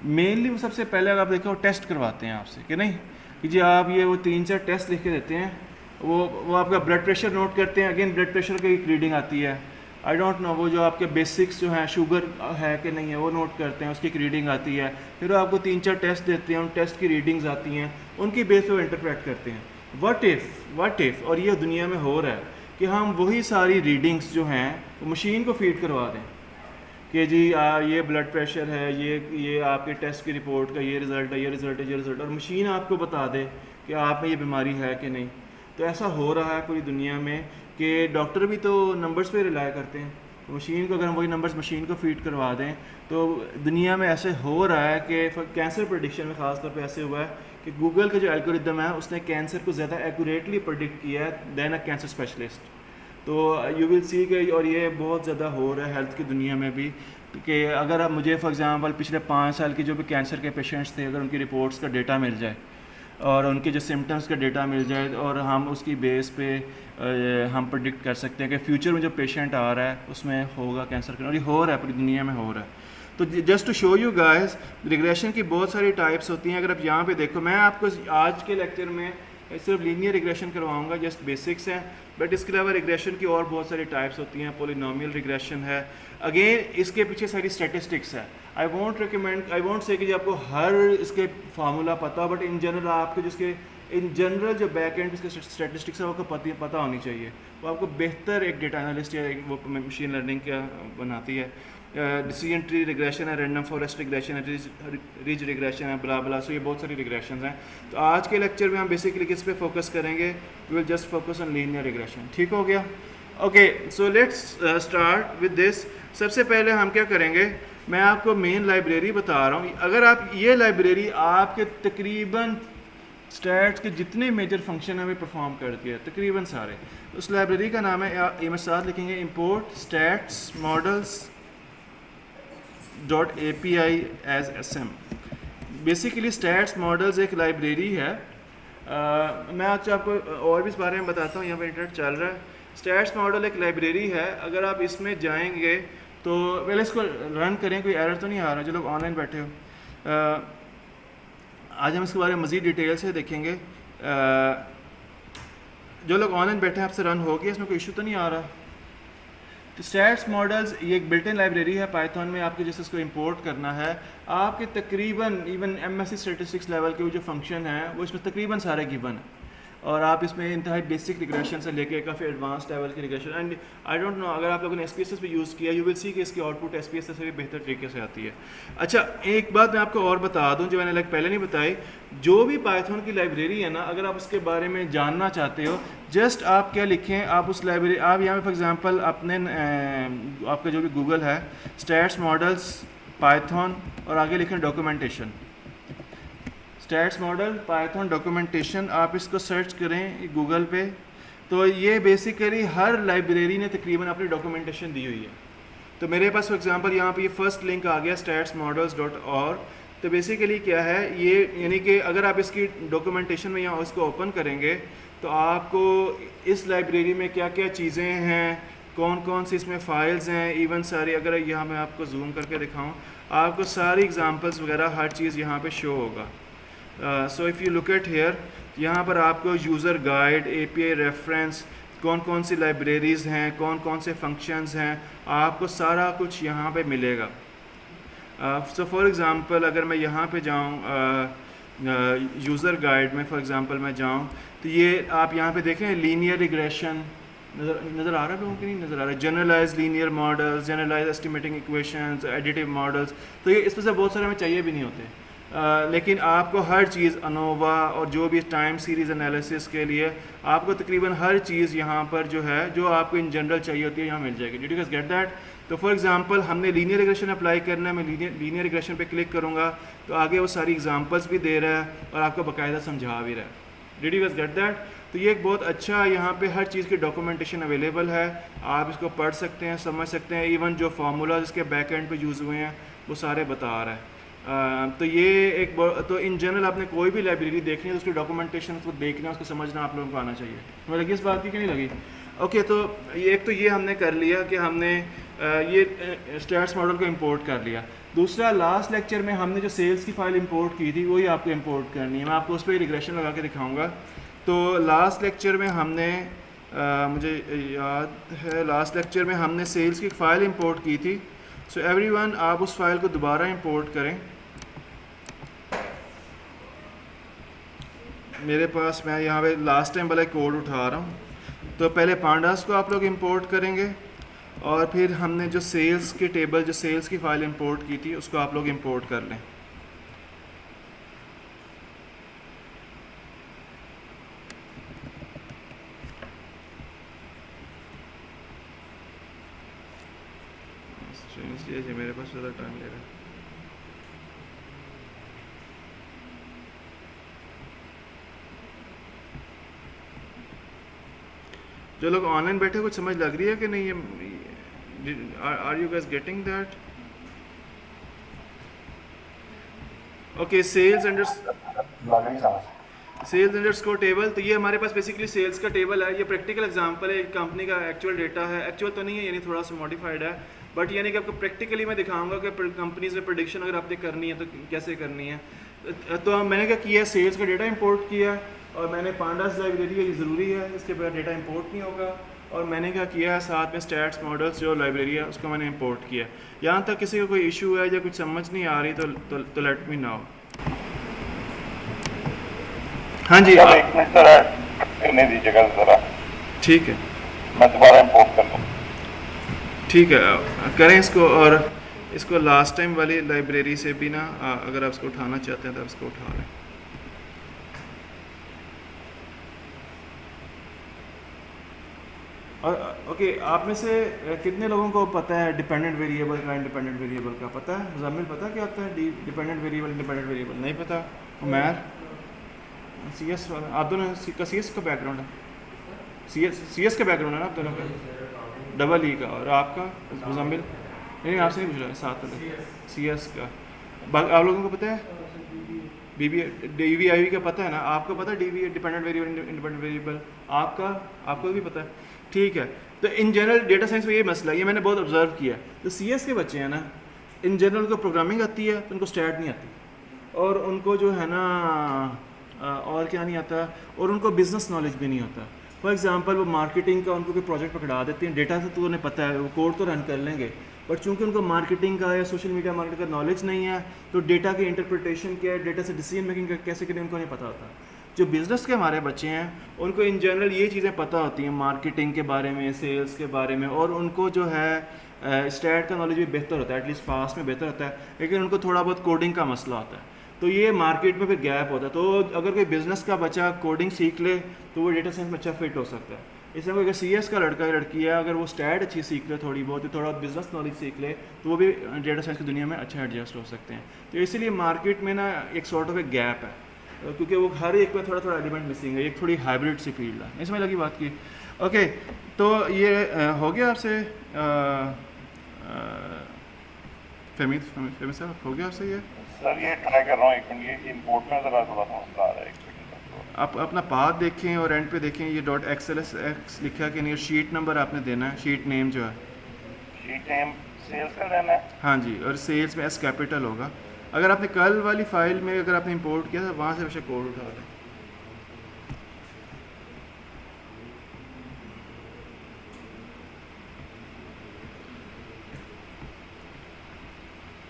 मेनली वो सबसे पहले अगर आप देखो टेस्ट करवाते हैं आपसे कि नहीं कि जी आप ये वो 3-4 टेस्ट लिख के देते हैं। वो आपका ब्लड प्रेशर नोट करते हैं, अगेन ब्लड प्रेशर की रीडिंग आती है। आई डोंट नो, वो जो आपके बेसिक्स जो हैं, शुगर है कि नहीं है, वो नोट करते हैं, उसकी एक रीडिंग आती है। फिर वो आपको 3-4 टेस्ट देते हैं, उन टेस्ट की रीडिंग्स आती हैं, उनकी बेस पे वो इंटरप्रेट करते हैं। व्हाट इफ़ और ये दुनिया में हो रहा है कि हम वही सारी रीडिंग्स जो हैं वो मशीन को फीड करवा दें कि जी ये ब्लड प्रेशर है, ये आपके टेस्ट की रिपोर्ट का ये रिज़ल्ट है, ये रिज़ल्ट है, ये रिज़ल्ट, और मशीन आपको बता दे कि आप में ये बीमारी है कि नहीं। तो ऐसा हो रहा है पूरी दुनिया में कि डॉक्टर भी तो नंबर्स पे रिलाय करते हैं। तो मशीन को अगर हम वही नंबर्स मशीन को फीड करवा दें तो दुनिया में ऐसे हो रहा है कि कैंसर प्रेडिक्शन में ख़ास तौर पे ऐसे हुआ है कि गूगल का जो एल्गोरिदम है उसने कैंसर को ज़्यादा एक्यूरेटली प्रेडिक्ट किया है दैन अ कैंसर स्पेशलिस्ट। तो यू विल सी कि, और ये बहुत ज़्यादा हो रहा है हेल्थ की दुनिया में भी, कि अगर आप मुझे फॉर एग्ज़ाम्पल पिछले 5 साल की जो भी कैंसर के पेशेंट्स थे, अगर उनकी रिपोर्ट्स का डेटा मिल जाए और उनके जो सिम्टम्स का डेटा मिल जाए और हम उसकी बेस पे हम प्रेडिक्ट कर सकते हैं कि फ्यूचर में जो पेशेंट आ रहा है उसमें होगा कैंसर, और ये हो रहा है पूरी दुनिया में हो रहा है। तो just to show you guys, regression की बहुत सारी टाइप्स होती हैं। अगर आप यहाँ पे देखो, मैं आपको आज के लेक्चर में सिर्फ लीनियर रिग्रेशन करवाऊंगा, जस्ट बेसिक्स हैं, बट इसके अलावा रिग्रेशन की और बहुत सारी टाइप्स होती हैं। पॉलिनोमियल रिग्रेशन है, अगेन इसके पीछे सारी स्टैटिस्टिक्स है। आई वोंट से कि आपको हर इसके फार्मूला पता हो, बट इन जनरल आपको जिसके इन जनरल जो बैक एंड इसके स्टैटिस्टिक्स है वो आपको पता होनी चाहिए। वो आपको बेहतर एक डेटा एनालिस्ट या वो मशीन लर्निंग का बनाती है। डिसीजन ट्री रिग्रेशन है, रैंडम फॉरेस्ट रिग्रेशन है, रिज रिग्रेशन है, ब्ला ब्ला। सो ये बहुत सारी रिग्रेशन हैं। तो आज के लेक्चर में हम बेसिकली किस पे फोकस करेंगे? We will just focus on linear regression. ठीक हो गया? Okay, so let's start with this. सबसे पहले हम क्या करेंगे, मैं आपको मेन लाइब्रेरी बता रहा हूँ। अगर आप ये लाइब्रेरी आपके तकरीबन स्टैट्स के जितने मेजर फंक्शन है वे परफॉर्म करती है, तकरीबन सारे। उस लाइब्रेरी का नाम है, ये मैं साथ लिखेंगे, import stats models .api as sm। Basically stats models एक लाइब्रेरी है। मैं आज आपको और भी इस बारे में बताता हूँ, यहाँ पर इंटरनेट चल रहा है। स्टैट्स मॉडल एक लाइब्रेरी है। अगर आप इसमें जाएंगे तो पहले इसको रन करें, कोई एरर तो नहीं आ रहा जो लोग ऑनलाइन बैठे हो। आज हम इसके बारे में मज़ीद डिटेल से देखेंगे। जो लोग ऑनलाइन बैठे हैं आपसे रन हो गया, इसमें कोई इशू तो नहीं आ रहा? तो स्टैट्स मॉडल्स ये एक बिल्ट इन लाइब्रेरी है पाइथन में। आपके जैसे इसको इंपोर्ट करना है, आपके तकरीबन इवन एमएससी स्टैटिस्टिक्स लेवल के जो फंक्शन हैं वो इसमें तकरीबन सारे गिवन है, और आप इसमें इंतहाई बेसिक रिग्रेशन से लेके काफ़ी एडवांस लेवल की regression. And I don't no, अगर आप लोगों ने SPSS भी यूज़ किया, यू विल सी कि इसकी आउटपुट SPSS से भी बेहतर तरीके से आती है। अच्छा, एक बात मैं आपको और बता दूं जो मैंने पहले नहीं बताई। जो भी पाइथन की लाइब्रेरी है ना, अगर आप उसके बारे में जानना चाहते हो, जस्ट आप क्या लिखें, आप उस लाइब्रेरी, आप यहाँ पे फॉर एग्जांपल अपने आपका जो भी गूगल है, स्टैट्स मॉडल्स पाइथन, और आगे लिखें documentation, stats model Python documentation. आप इसको सर्च करें गूगल पे, तो ये बेसिकली हर लाइब्रेरी ने तकरीबन अपनी डॉक्यूमेंटेशन दी हुई है। तो मेरे पास फॉर एग्जांपल यहाँ पे ये फर्स्ट लिंक आ गया statsmodels.org। तो बेसिकली क्या है ये, यानी कि अगर आप इसकी डॉक्यूमेंटेशन में यहाँ इसको ओपन करेंगे तो आपको इस लाइब्रेरी में क्या क्या चीज़ें हैं, कौन कौन सी इसमें फ़ाइल्स हैं, इवन सारी, अगर यहाँ मैं आपको जूम करके दिखाऊँ, आपको सारी एग्जांपल्स वगैरह हर चीज़ यहाँ पे शो होगा। So if you look at here, यहाँ पर आपको यूज़र गाइड, API रेफरेंस, कौन कौन सी लाइब्रेरीज़ हैं, कौन कौन से फंक्शंस हैं, आपको सारा कुछ यहाँ पे मिलेगा। सो फॉर एग्ज़ाम्पल अगर मैं यहाँ पे जाऊँ यूज़र गाइड में, फॉर एग्ज़ाम्पल मैं जाऊँ, तो ये आप यहाँ पे देखें लीनियर रिग्रेशन, नज़र आ रहा है लोगों की? नहीं नज़र आ रहा है। Generalize linear models, generalize estimating equations, additive models, तो ये इसमें से बहुत सारे हमें चाहिए भी नहीं होते। लेकिन आपको हर चीज़ अनोवा और जो भी टाइम सीरीज़ एनालिसिस के लिए आपको तकरीबन हर चीज़ यहाँ पर जो है जो आपको इन जनरल चाहिए होती है यहाँ मिल जाएगी। Did you guys get that? तो फॉर एग्जांपल हमने लीनियर रिग्रेशन अप्लाई करना है, मैं लीनियर रिग्रेशन पे क्लिक करूँगा तो आगे वो सारी एग्जांपल्स भी दे रहा है और आपको बाकायदा समझा भी रहा है। Did you guys get that? तो ये एक बहुत अच्छा यहाँ पे हर चीज़ की डॉक्यूमेंटेशन अवेलेबल है, आप इसको पढ़ सकते हैं, समझ सकते हैं। इवन जो फार्मूलाज इसके बैक एंड पे यूज़ हुए हैं वो सारे बता रहा है। तो ये एक तो इन जनरल आपने कोई भी लाइब्रेरी देखनी है तो उसकी डॉक्यूमेंटेशन उसको देखना, उसको समझना आप लोगों को आना चाहिए। मुझे लगी इस बात की कि नहीं लगी? ओके, तो एक तो ये हमने कर लिया कि हमने ये स्टैट्स मॉडल को इंपोर्ट कर लिया। दूसरा, लास्ट लेक्चर में हमने जो सेल्स की फ़ाइल इंपोर्ट की थी वही आपको इंपोर्ट करनी है, मैं आपको उस पर रिग्रेशन लगा के दिखाऊँगा। तो लास्ट लेक्चर में हमने मुझे याद है लास्ट लेक्चर में हमने सेल्स की फ़ाइल इंपोर्ट की थी। सो एवरीवन आप उस फाइल को दोबारा इंपोर्ट करें। मेरे पास मैं यहाँ पे लास्ट टाइम वाला कोड उठा रहा हूँ। तो पहले पांडास को आप लोग इंपोर्ट करेंगे और फिर हमने जो सेल्स के टेबल, जो सेल्स की फ़ाइल इंपोर्ट की थी उसको आप लोग इंपोर्ट कर लें। मेरे पास ज़्यादा टाइम ले रहा है। जो लोग ऑनलाइन बैठे कुछ समझ लग रही है कि नहीं? Are you guys getting that? Okay, sales underscore table, तो ये हमारे पास बेसिकली सेल्स का टेबल है। ये प्रैक्टिकल एग्जांपल है, कंपनी का एक्चुअल डेटा है। एक्चुअल तो नहीं है, यानी थोड़ा सा मॉडिफाइड है, बट यानी कि आपको प्रैक्टिकली मैं दिखाऊंगा कि कंपनीज में प्रेडिक्शन अगर आपने करनी है तो कैसे करनी है। तो मैंने क्या किया, सेल्स का डेटा इंपोर्ट किया और मैंने पांडास लाइब्रेरी है, ये ज़रूरी है, इसके बगैर डेटा इंपोर्ट नहीं होगा। और मैंने क्या किया है, साथ में स्टैट्स मॉडल्स जो लाइब्रेरी है उसको मैंने इंपोर्ट किया। यहाँ तक किसी को कोई इशू है या कुछ समझ नहीं आ रही तो लेट मी नो। हाँ जी, एक मिनट जरा करने दीजिएगा जरा। ठीक है, मैं दोबारा इंपोर्ट कर लूँ। ठीक है, करें इसको। और इसको लास्ट टाइम वाली लाइब्रेरी से भी ना अगर आप इसको उठाना चाहते हैं तो आप इसको उठा लें। और ओके, आप में से कितने लोगों को पता है डिपेंडेंट वेरिएबल का, इंडिपेंडेंट वेरिएबल का? पता है? मुज़म्मिल पता क्या होता है डिपेंडेंट वेरिएबल, इंडिपेंडेंट वेरिएबल? नहीं पता? उमैर CS वाला, आप दोनों का CS का बैकग्राउंड है? CS का बैकग्राउंड है ना आप दोनों का? डबल E का। और आपका मुज़म्मिल? नहीं, आपसे नहीं पूछ रहा है, साथ वाले CS का। आप लोगों को पता है DVIV का पता है ना? आपको पता है DV dependent variable, independent variable? आपको भी पता है? ठीक है। तो इन जनरल डेटा साइंस में ये मसला है, ये मैंने बहुत ऑब्जर्व किया। तो CS के बच्चे हैं ना, इन जनरल को प्रोग्रामिंग आती है तो उनको स्टैट नहीं आती, और उनको जो है ना और क्या नहीं आता, और उनको बिज़नेस नॉलेज भी नहीं होता। फॉर एग्जांपल वो मार्केटिंग का उनको कोई प्रोजेक्ट पकड़ा देते हैं, डेटा से तो उन्हें पता है, वो कोड तो रन कर लेंगे, बट चूंकि उनको मार्केटिंग का या सोशल मीडिया मार्केटिंग का नॉलेज नहीं है तो डेटा की इंटरप्रिटेशन क्या है, डेटा से डिसीजन मेकिंग कैसे करें, उनको नहीं पता होता। जो बिज़नेस के हमारे बच्चे हैं उनको इन जनरल ये चीज़ें पता होती हैं, मार्केटिंग के बारे में, सेल्स के बारे में, और उनको जो है स्टैट का नॉलेज भी बेहतर होता है, एटलीस्ट फास्ट में बेहतर होता है, लेकिन उनको थोड़ा बहुत कोडिंग का मसला होता है। तो ये मार्केट में फिर गैप होता है। तो अगर कोई बिज़नेस का बच्चा कोडिंग सीख ले तो वो डेटा साइंस में अच्छा फिट हो सकता है। इसमें अगर CS का लड़का या लड़की है, अगर वो स्टैट अच्छी सीख ले, थोड़ी बहुत, थोड़ा बिज़नेस नॉलेज सीख ले, तो वो भी डेटा साइंस की दुनिया में अच्छा एडजस्ट हो सकते हैं। तो इसीलिए मार्केट में ना एक सॉर्ट ऑफ एक गैप है, क्योंकि वो हर एक में थोड़ा थोड़ा एलिमेंट मिसिंग है, एक थोड़ी हाइब्रिड सी फील्ड है। इसमें लगी बात की। ओके, तो ये हो गया आपसे फेमिस साहब, हो गया आपसे ये? सर ये ट्राई कर रहा हूँ, एक मिनट, ये इंपोर्ट में ज़रा थोड़ा सा मसला आ रहा है, एक सेकंड। आप अपना पाथ देखें और एंड पे देखें ये .xlsx लिखा कि नहीं, शीट नंबर आपने देना है, शीट नेम जो है, शीट नेम सेल्स का देना है। हाँ जी, और सेल्स में S कैपिटल होगा। अगर आपने कल वाली फाइल में अगर आपने इंपोर्ट किया था वहाँ से वैसे कोड उठा लें।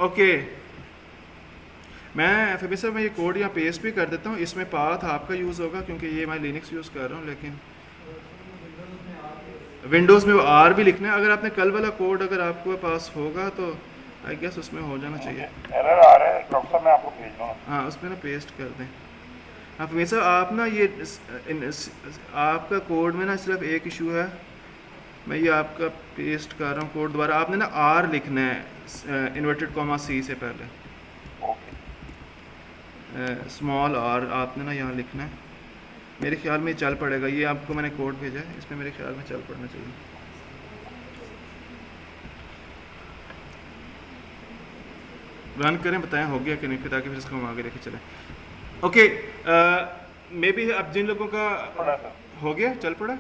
ओके, मैं फिर सर मैं ये कोड यहाँ पेस्ट भी कर देता हूँ, इसमें पाथ आपका यूज़ होगा क्योंकि ये मैं लिनक्स यूज़ कर रहा हूँ, लेकिन विंडोज़ में वो आर भी लिखना है। अगर आपने कल वाला कोड अगर आपके पास होगा तो आई गेस उसमें हो जाना चाहिए। एरर आ रहा है डॉक्टर साहब, मैं आपको भेज दूँगा। हाँ उसमें ना पेस्ट कर दें आप हमेशा। आप ना ये आपका कोड में ना सिर्फ एक इशू है, मैं ये आपका पेस्ट कर रहा हूँ कोड दोबारा। आपने ना आर लिखना है इन्वर्टेड कॉमा सी से पहले, स्मॉल आर आपने ना यहाँ लिखना है। मेरे ख्याल में चल पड़ेगा, ये आपको मैंने कोड भेजा है, इसमें मेरे ख्याल में चल पड़ना चाहिए। रन करें, बताएं हो गया कि नहीं, ताकि फिर इसको हम आगे लेके चलें। ओके मे बी अब जिन लोगों का हो गया चल पड़ा,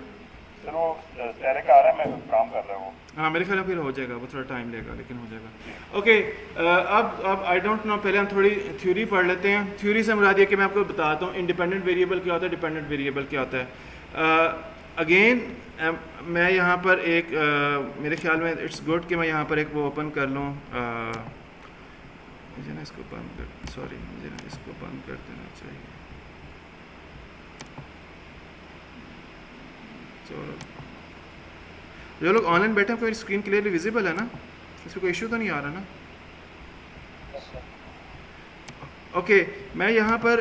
चलो डायरेक्ट आ रहा है, मैं काम कर रहा हूँ। हाँ मेरे ख्याल में फिर हो जाएगा, वो थोड़ा टाइम लेगा लेकिन हो जाएगा। ओके अब आई डोंट नो, पहले हम थोड़ी थ्योरी पढ़ लेते हैं। थ्योरी से मुराद ये कि मैं आपको बताता हूँ इंडिपेंडेंट वेरिएबल क्या होता है, डिपेंडेंट वेरिएबल क्या होता है। अगेन मैं यहाँ पर एक मेरे ख्याल में इट्स गुड कि मैं यहाँ पर एक वो ओपन कर लूँ। मुझे ना इसको बंद कर, सॉरी मुझे ना इसको बंद कर देना चाहिए। चलो जो लोग ऑनलाइन बैठे हैं कोई स्क्रीन क्लियरली विजिबल है ना, इसमें कोई इशू तो नहीं आ रहा ना? ओके मैं यहाँ पर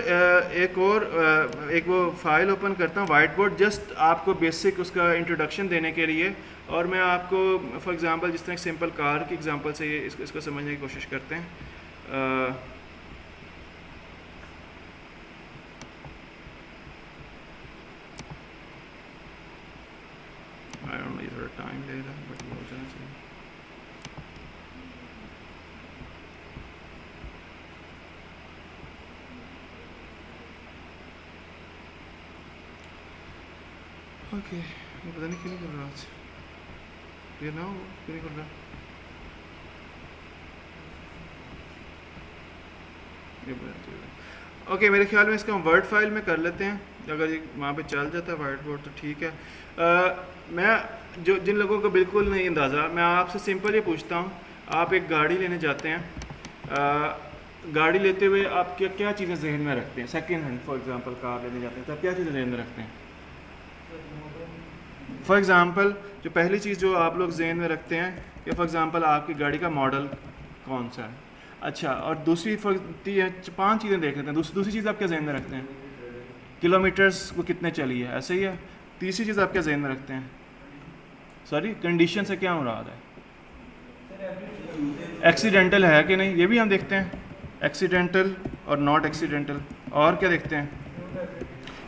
एक वो फाइल ओपन करता हूँ वाइट बोर्ड, जस्ट आपको बेसिक उसका इंट्रोडक्शन देने के लिए। और मैं आपको फॉर एग्जांपल जिस तरह सिंपल कार की एग्जांपल से ये इसको समझने की कोशिश करते हैं। आई डोंट नो, ये थोड़ा टाइम लेगा बट ये हो जाना चाहिए। ओके ये पता नहीं क्यों नहीं कर रहा आज, ये ना हो क्यों नहीं कर रहा। ओके मेरे ख्याल में इसका हम वर्ड फाइल में कर लेते हैं, अगर ये वहाँ पे चल जाता है वाइट बोर्ड तो ठीक है। मैं जो जिन लोगों को बिल्कुल नहीं अंदाज़ा, मैं आपसे सिंपल ये पूछता हूँ, आप एक गाड़ी लेने जाते हैं, गाड़ी लेते हुए आप क्या क्या चीज़ें जहन में रखते हैं? Second hand for example car लेने जाते हैं तो आप क्या चीज़ें जहन में रखते हैं? फॉर एग्ज़ाम्पल जो पहली चीज़ जो आप लोग जहन में रखते हैं कि फॉर एग्ज़ाम्पल आपकी गाड़ी का मॉडल कौन सा है। अच्छा, और दूसरी 5 चीज़ें देख लेते हैं। दूसरी चीज़ आप क्या जहन में रखते हैं? किलोमीटर्स वो कितने चली है, ऐसे ही है। तीसरी चीज़ आप क्या जहन में रखते हैं? सॉरी कंडीशन से क्या मुराद है? एक्सीडेंटल है कि नहीं, ये भी हम देखते हैं, एक्सीडेंटल और नॉट एक्सीडेंटल। और क्या देखते हैं?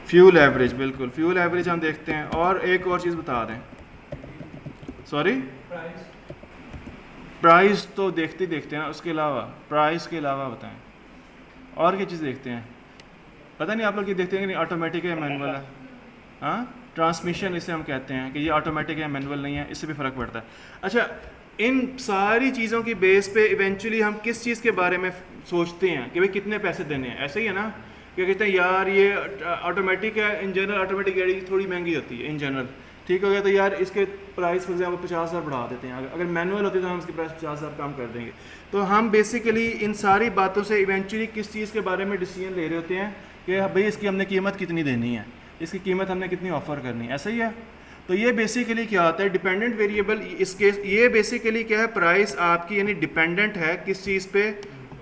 फ्यूल एवरेज, बिल्कुल फ्यूल एवरेज हम देखते हैं। और एक और चीज़ बता दें, सॉरी प्राइस तो देखते हैं ना, उसके अलावा प्राइस के अलावा बताएं और क्या चीज़ देखते हैं? पता नहीं आप लोग ये देखते हैं कि नहीं ऑटोमेटिक है मैनुअल है। हाँ ट्रांसमिशन इसे हम कहते हैं कि ये ऑटोमेटिक है मैनुअल नहीं है, इससे भी फ़र्क पड़ता है। अच्छा इन सारी चीज़ों की बेस पे इवेंचुअली हम किस चीज़ के बारे में सोचते हैं कि भाई कितने पैसे देने हैं? ऐसे ही है ना, क्या कहते हैं यार ये ऑटोमेटिक है, इन जनरल ऑटोमेटिक गाड़ी थोड़ी महंगी होती है इन जनरल, ठीक हो गया तो यार इसके प्राइस फॉर एग्जाम्पल 50,000 बढ़ा देते हैं। अगर मैनुअल होती तो हम इसके प्राइस 50,000 कम कर देंगे। तो हम बेसिकली इन सारी बातों से इवेंचुअली किस चीज़ के बारे में डिसीजन ले रहे होते हैं कि भाई इसकी हमने कीमत कितनी देनी है, इसकी कीमत हमने कितनी ऑफ़र करनी है, ऐसा ही है। तो ये बेसिकली क्या होता है डिपेंडेंट वेरिएबल, इसके ये बेसिकली क्या है, प्राइस आपकी यानी डिपेंडेंट है किस चीज़ पे?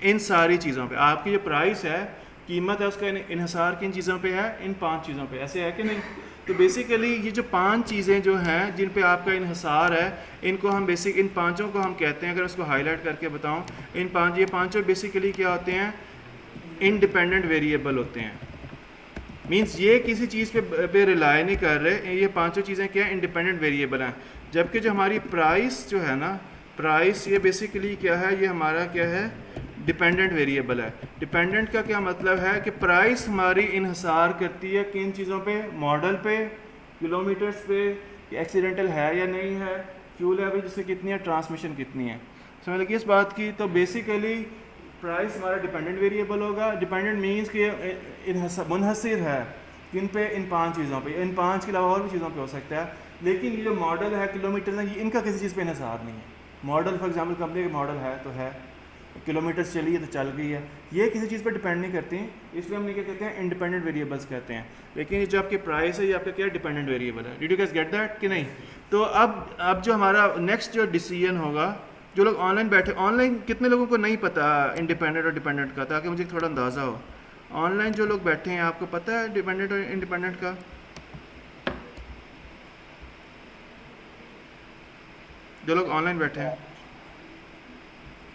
इन सारी चीज़ों पे। आपकी जो प्राइस है, कीमत है, उसका इन्हिसार किन चीज़ों पे है? इन 5 चीज़ों पे, ऐसे है कि नहीं? तो बेसिकली ये जो 5 चीज़ें जो हैं जिन पे आपका इन्हिसार है, इनको हम इन पांचों को हम कहते हैं, अगर उसको हाईलाइट करके बताऊं, ये पांचों बेसिकली क्या होते हैं? इंडिपेंडेंट वेरिएबल होते हैं। मींस ये किसी चीज़ पे रिलाई नहीं कर रहे, ये पांचों चीज़ें क्या है? इंडिपेंडेंट वेरिएबल हैं। जबकि जो हमारी प्राइस जो है ना, प्राइस ये बेसिकली क्या है? ये हमारा क्या है? डिपेंडेंट वेरिएबल है। डिपेंडेंट का क्या मतलब है कि प्राइस हमारी इन्हिसार करती है किन चीज़ों पे? मॉडल पे, किलोमीटर्स पे, एक्सीडेंटल है या नहीं है, फ्यूल एवरेज जैसे कितनी है, ट्रांसमिशन कितनी है। समझ लगी इस बात की? तो बेसिकली प्राइस हमारा डिपेंडेंट वेरिएबल होगा। डिपेंडेंट मीन्स कि मुनहसिर है किन पे? इन 5 चीज़ों पे। इन 5 के अलावा और भी चीज़ों पे हो सकता है, लेकिन ये जो मॉडल है, किलोमीटर है, ये इनका किसी चीज़ पे इन्हिसार नहीं है। मॉडल फॉर एग्जांपल कंपनी का मॉडल है तो है, किलोमीटर चली है तो चल गई है, ये किसी चीज़ पर डिपेंड नहीं करती, इसलिए हम क्या कहते हैं इंडिपेंडेंट वेरिएबल्स कहते हैं। लेकिन ये जो आपकी प्राइस है ये आपका क्या डिपेंडेंट वेरिएबल है। Did you guys get that कि नहीं? तो अब जो हमारा नेक्स्ट जो डिसीजन होगा, जो लोग ऑनलाइन बैठे, ऑनलाइन कितने लोगों को नहीं पता इंडिपेंडेंट और डिपेंडेंट का, ताकि मुझे थोड़ा अंदाज़ा हो। ऑनलाइन जो लोग बैठे हैं आपको पता है डिपेंडेंट और इंडिपेंडेंट का? जो लोग ऑनलाइन बैठे हैं,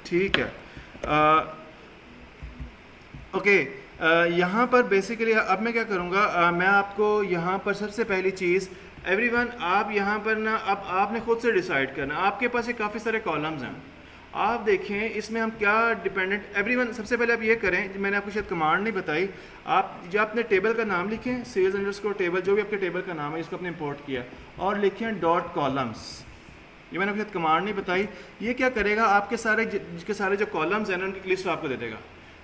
ठीक है। ओके, यहाँ पर बेसिकली अब मैं क्या करूँगा, मैं आपको यहाँ पर सबसे पहली चीज़ एवरीवन, आप यहाँ पर ना अब आपने खुद से डिसाइड करना। आपके पास ये काफ़ी सारे कॉलम्स हैं, आप देखें इसमें हम क्या डिपेंडेंट। एवरीवन सबसे पहले आप ये करें, मैंने आपको शायद कमांड नहीं बताई, आप जो अपने टेबल का नाम लिखें, सेल्स अंडरस्कोर टेबल, जो भी आपके टेबल का नाम है जिसको आपने इंपोर्ट किया, और लिखें डॉट कॉलम्स। ये मैंने आपको शायद कमांड नहीं बताई। ये क्या करेगा, आपके सारे जो कॉलम्स हैं ना उनकी लिस्ट आपको दे देगा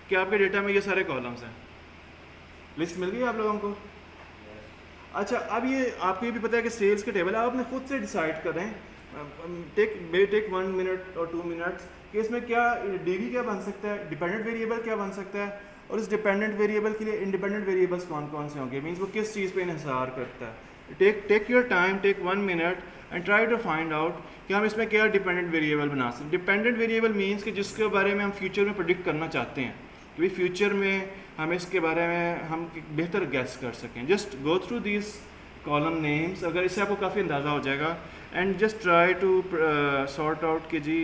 कि आपके डेटा में ये सारे कॉलम्स हैं। लिस्ट मिल गई आप लोगों को? अच्छा, अब ये आपको ये भी पता है कि सेल्स के टेबल आप अपने खुद से डिसाइड करें, टेक 1 मिनट और 2 मिनट्स कि इसमें क्या डीवी क्या बन सकता है, डिपेंडेंट वेरिएबल क्या बन सकता है, और इस डिपेंडेंट वेरिएबल के लिए इंडिपेंडेंट वेरिएबल्स कौन कौन से होंगे, मीन्स वो किस चीज़ पे इन्हिसार करता है। Take your time, take 1 minute and try to find out कि हम इसमें क्या डिपेंडेंट वेरिएबल बना सकते हैं। डिपेंडेंट वेरिएबल मीन्स कि जिसके बारे में हम फ्यूचर में प्रेडिक्ट करना चाहते हैं, कि भाई फ्यूचर में हम इसके बारे में हम बेहतर गैस कर सकें। Just go through this column names, अगर इससे आपको काफ़ी अंदाज़ा हो जाएगा, and just try to sort out कि जी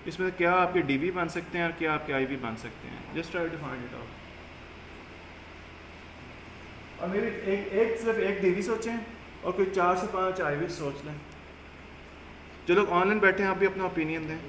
इसमें क्या आपके डीवी बन सकते हैं और क्या आपके आईवी बन सकते हैं। Just try to find it out. और मेरे सिर्फ एक डीवी सोचें और कोई 4 से 5 आईवी सोच लें। जो लोग ऑनलाइन बैठे हैं आप भी अपना ओपिनियन दें।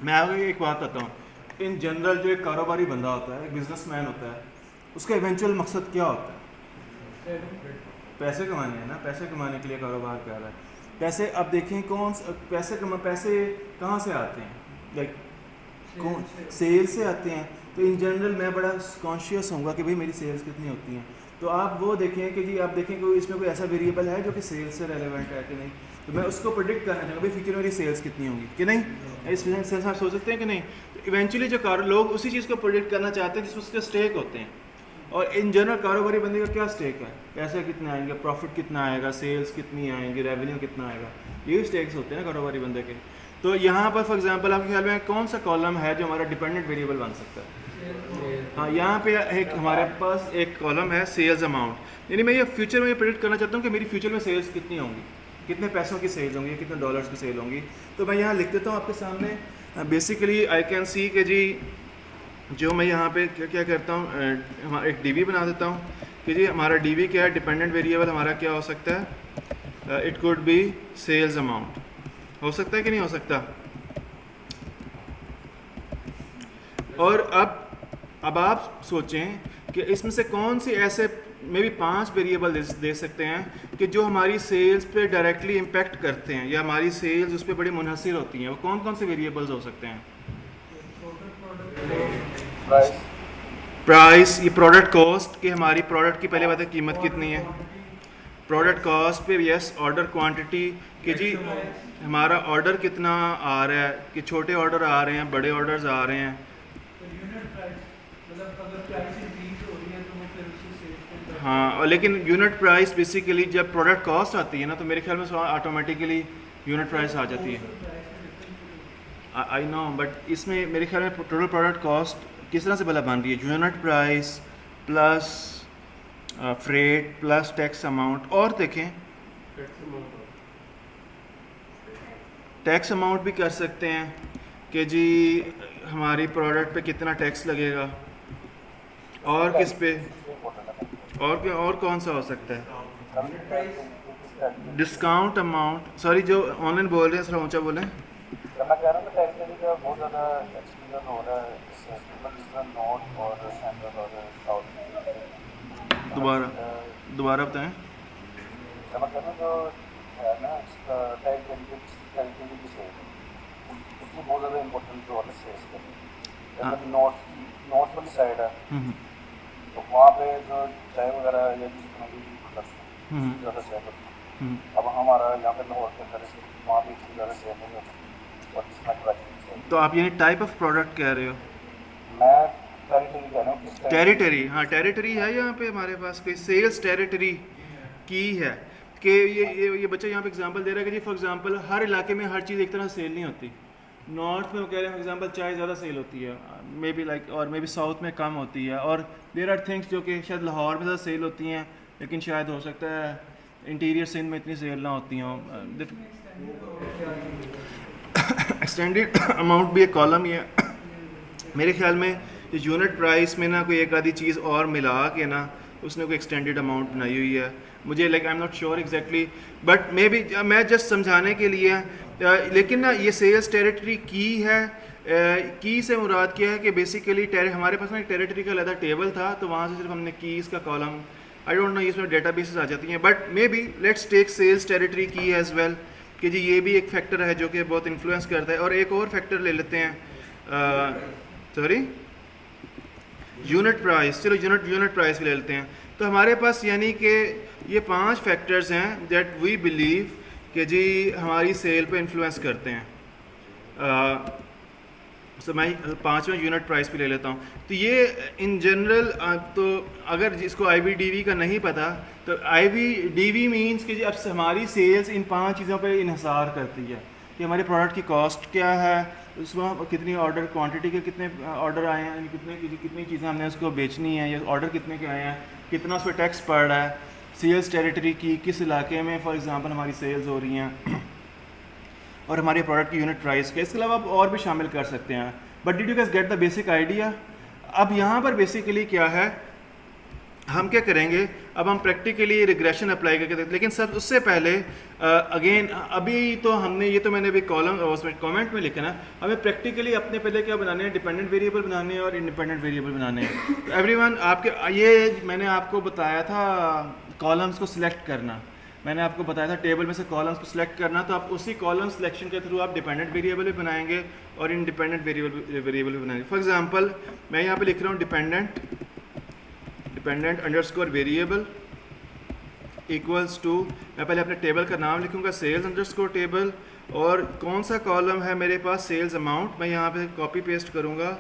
मैं आपको एक बात बताता हूँ, इन जनरल जो एक कारोबारी बंदा होता है, एक बिजनेसमैन होता है, उसका इवेंचुअल मकसद क्या होता है? पैसे कमाने हैं ना। पैसे कमाने के लिए कारोबार कर रहा है। पैसे अब देखें पैसे कहाँ से आते हैं, लाइक कौन सेल से आते हैं। तो इन जनरल मैं बड़ा कॉन्शियस होऊंगा कि भाई मेरी सेल्स कितनी होती हैं। तो आप वो देखें कि जी आप देखें कि इसमें कोई ऐसा वेरिएबल है जो कि सेल्स से रेलेवेंट है कि नहीं, तो मैं उसको प्रेडिक्ट करना चाहूँगा भाई फ्यूचर में मेरी सेल्स कितनी होंगी कि नहीं। इस बिजनेस से आप सोच सकते हैं कि नहीं। तो इवेंचुअली जो लोग उसी चीज़ को प्रेडिक्ट करना चाहते हैं जिसमें उसके स्टेक होते हैं। और इन जनरल कारोबारी बंदे का क्या स्टेक है, पैसे कितने आएंगे, प्रॉफिट कितना आएगा, सेल्स कितनी आएंगी, रेवेन्यू कितना आएगा, ये स्टेक्स होते हैं ना कारोबारी बंदे के। तो यहाँ पर फॉर एग्जांपल आपके ख्याल में कौन सा कॉलम है जो हमारा डिपेंडेंट वेरिएबल बन सकता है? हाँ, यहाँ पे एक हमारे पास एक कॉलम है सेल्स अमाउंट, यानी मैं ये फ्यूचर में ये प्रेडिक्ट करना चाहता हूँ कि मेरी फ्यूचर में सेल्स कितनी होंगी, कितने पैसों की सेल्स होंगी, कितने डॉलर्स की सेल होंगी। तो मैं यहाँ लिख देता हूँ आपके सामने। बेसिकली आई कैन सी कि जी जो मैं यहाँ पे क्या करता हूँ, एक डीवी बना देता हूँ कि जी हमारा डीवी क्या है, डिपेंडेंट वेरिएबल हमारा क्या हो सकता है, it could be sales amount. हो सकता है कि नहीं हो सकता? और अब आप सोचें कि इसमें से कौन सी ऐसे मे भी 5 वेरिएबल दे सकते हैं कि जो हमारी सेल्स पे डायरेक्टली इम्पेक्ट करते हैं या हमारी सेल्स उस पर बड़ी मुनहसिर होती हैं। वो कौन कौन से वेरिएबल्स हो सकते हैं? प्राइस, ये प्रोडक्ट कॉस्ट कि हमारी प्रोडक्ट की पहले बात है कीमत कितनी है, प्रोडक्ट कॉस्ट पे यस, ऑर्डर क्वांटिटी कि जी हमारा ऑर्डर कितना आ रहा है, कि छोटे ऑर्डर आ रहे हैं, बड़े ऑर्डर्स आ रहे हैं। हाँ, और लेकिन यूनिट प्राइस बेसिकली जब प्रोडक्ट कॉस्ट आती है ना तो मेरे ख्याल में ऑटोमेटिकली यूनिट प्राइस आ जाती है। आई नो, बट इसमें मेरे ख्याल में टोटल प्रोडक्ट कॉस्ट किस तरह से भला बन रही है? Unit price plus freight plus tax amount. और देखें टैक्स अमाउंट भी कर सकते हैं कि जी हमारी प्रोडक्ट पे कितना टैक्स लगेगा, और किस पे, और कौन सा हो सकता है? Discount amount. सॉरी, जो ऑनलाइन बोल रहे हैं थोड़ा ऊंचा बोलें। मैं कह रहा हूँ टेक्निकली का बहुत ज़्यादा एक्सपीरियंस हो रहा है इससे, मतलब नॉर्थ और सेंट्रल और साउथ। दोबारा बताएं। मैं कह रहा हूँ जो है ना इसका कैटेगरी की सेल उसमें बहुत ज़्यादा इंपॉर्टेंट रोल है सेल्स का। हाँ। अगर नॉर्थ वाली साइड है हम्म, तो वहाँ पे जो चाय वगैरह या जिस तरह की हम्म, ज़्यादा सेल होती है। हम्म। अब हमारा यहाँ पे लाहौर के अंदर से वहाँ पे इतनी ज़्यादा सेल नहीं होती और जितना कराची की सेल। तो आप यानी टाइप ऑफ प्रोडक्ट कह रहे हो? मैं टेरिटरी कह रहा हूँ किस टेरिटरी, हाँ टेरिटरी है यहाँ पे हमारे पास कोई सेल्स टेरिटरी की है कि ये बच्चा यहाँ पे एग्जांपल दे रहा है कि जी फॉर एग्जांपल हर इलाके में हर चीज़ एक तरह सेल नहीं होती। नॉर्थ में वो कह रहे हैं फॉर एग्जांपल चाय ज़्यादा सेल होती है, मे बी लाइक, और मे बी साउथ में कम होती है, और देयर आर थिंग्स जो कि शायद लाहौर में ज़्यादा सेल होती हैं लेकिन शायद हो सकता है इंटीरियर सिंध में इतनी सेल ना होती हों। एक्सटेंडेड अमाउंट भी एक कॉलम ही है मेरे ख्याल में। यूनिट प्राइस में ना कोई एक आधी चीज़ और मिला के ना उसने कोई एक्सटेंडेड अमाउंट बनाई हुई है, मुझे like I am not sure exactly, but may be मैं जस्ट समझाने के लिए लेकिन ना ये सेल्स टेरिटरी की है। की से मुराद क्या है कि बेसिकली हमारे पास ना एक टेरिटरी का अलग टेबल था, तो वहाँ से सिर्फ हमने कीज़ का कॉलम, आई डोंट नो इसमें डेटाबेसेस आ जाती हैं, but maybe let's take sales territory की एज वेल कि जी ये भी एक फैक्टर है जो कि बहुत इन्फ्लुएंस करता है। और एक और फैक्टर ले लेते हैं, सॉरी यूनिट प्राइस, चलो यूनिट प्राइस भी ले लेते हैं। तो हमारे पास यानी कि ये 5 फैक्टर्स हैं दैट वी बिलीव कि जी हमारी सेल पे इन्फ्लुएंस करते हैं। तो मैं 5वां यूनिट प्राइस पे ले लेता हूँ। तो ये इन जनरल, तो अगर जिसको IVDV का नहीं पता तो IVDV मीन्स कि जी अब हमारी सेल्स इन 5 चीज़ों पे इन्हिसार करती है कि हमारे प्रोडक्ट की कॉस्ट क्या है, उसमें कितनी ऑर्डर क्वांटिटी के कितने ऑर्डर आए हैं, कितनी चीज़ें हमने उसको बेचनी है, या ऑर्डर कितने के आए हैं, कितना उस पर टैक्स पड़ रहा है, सेल्स टेरिटरी की किस इलाके में फॉर एग्जांपल हमारी सेल्स हो रही हैं, और हमारे प्रोडक्ट की यूनिट प्राइस के। इसके अलावा आप और भी शामिल कर सकते हैं। But did you guys get the basic idea? अब यहाँ पर बेसिकली क्या है, हम क्या करेंगे, अब हम प्रैक्टिकली रिग्रेशन अप्लाई करके देखते हैं, लेकिन सब उससे पहले अगेन अभी तो हमने ये तो मैंने अभी कॉलम उसमें कमेंट में लिखा ना, हमें प्रैक्टिकली अपने पहले क्या बनाने हैं, डिपेंडेंट वेरिएबल बनाने हैं और इंडिपेंडेंट वेरिएबल बनाने हैं। तो एवरीवन आपके ये मैंने आपको बताया था कॉलम्स को सिलेक्ट करना, मैंने आपको बताया था टेबल में से कॉलम्स को सिलेक्ट करना, तो आप उसी कॉलम सिलेक्शन के थ्रू आप डिपेंडेंट वेरिएबल भी बनाएंगे और इंडिपेंडेंट वेरिएबल भी बनाएंगे। फॉर एग्जांपल मैं यहाँ पे लिख रहा हूँ dependent underscore variable equals to, मैं पहले अपने टेबल का नाम लिखूँगा सेल्स अंडरस्कोर टेबल, और कौन सा कॉलम है मेरे पास, सेल्स अमाउंट। मैं यहाँ पे कॉपी पेस्ट करूँगा,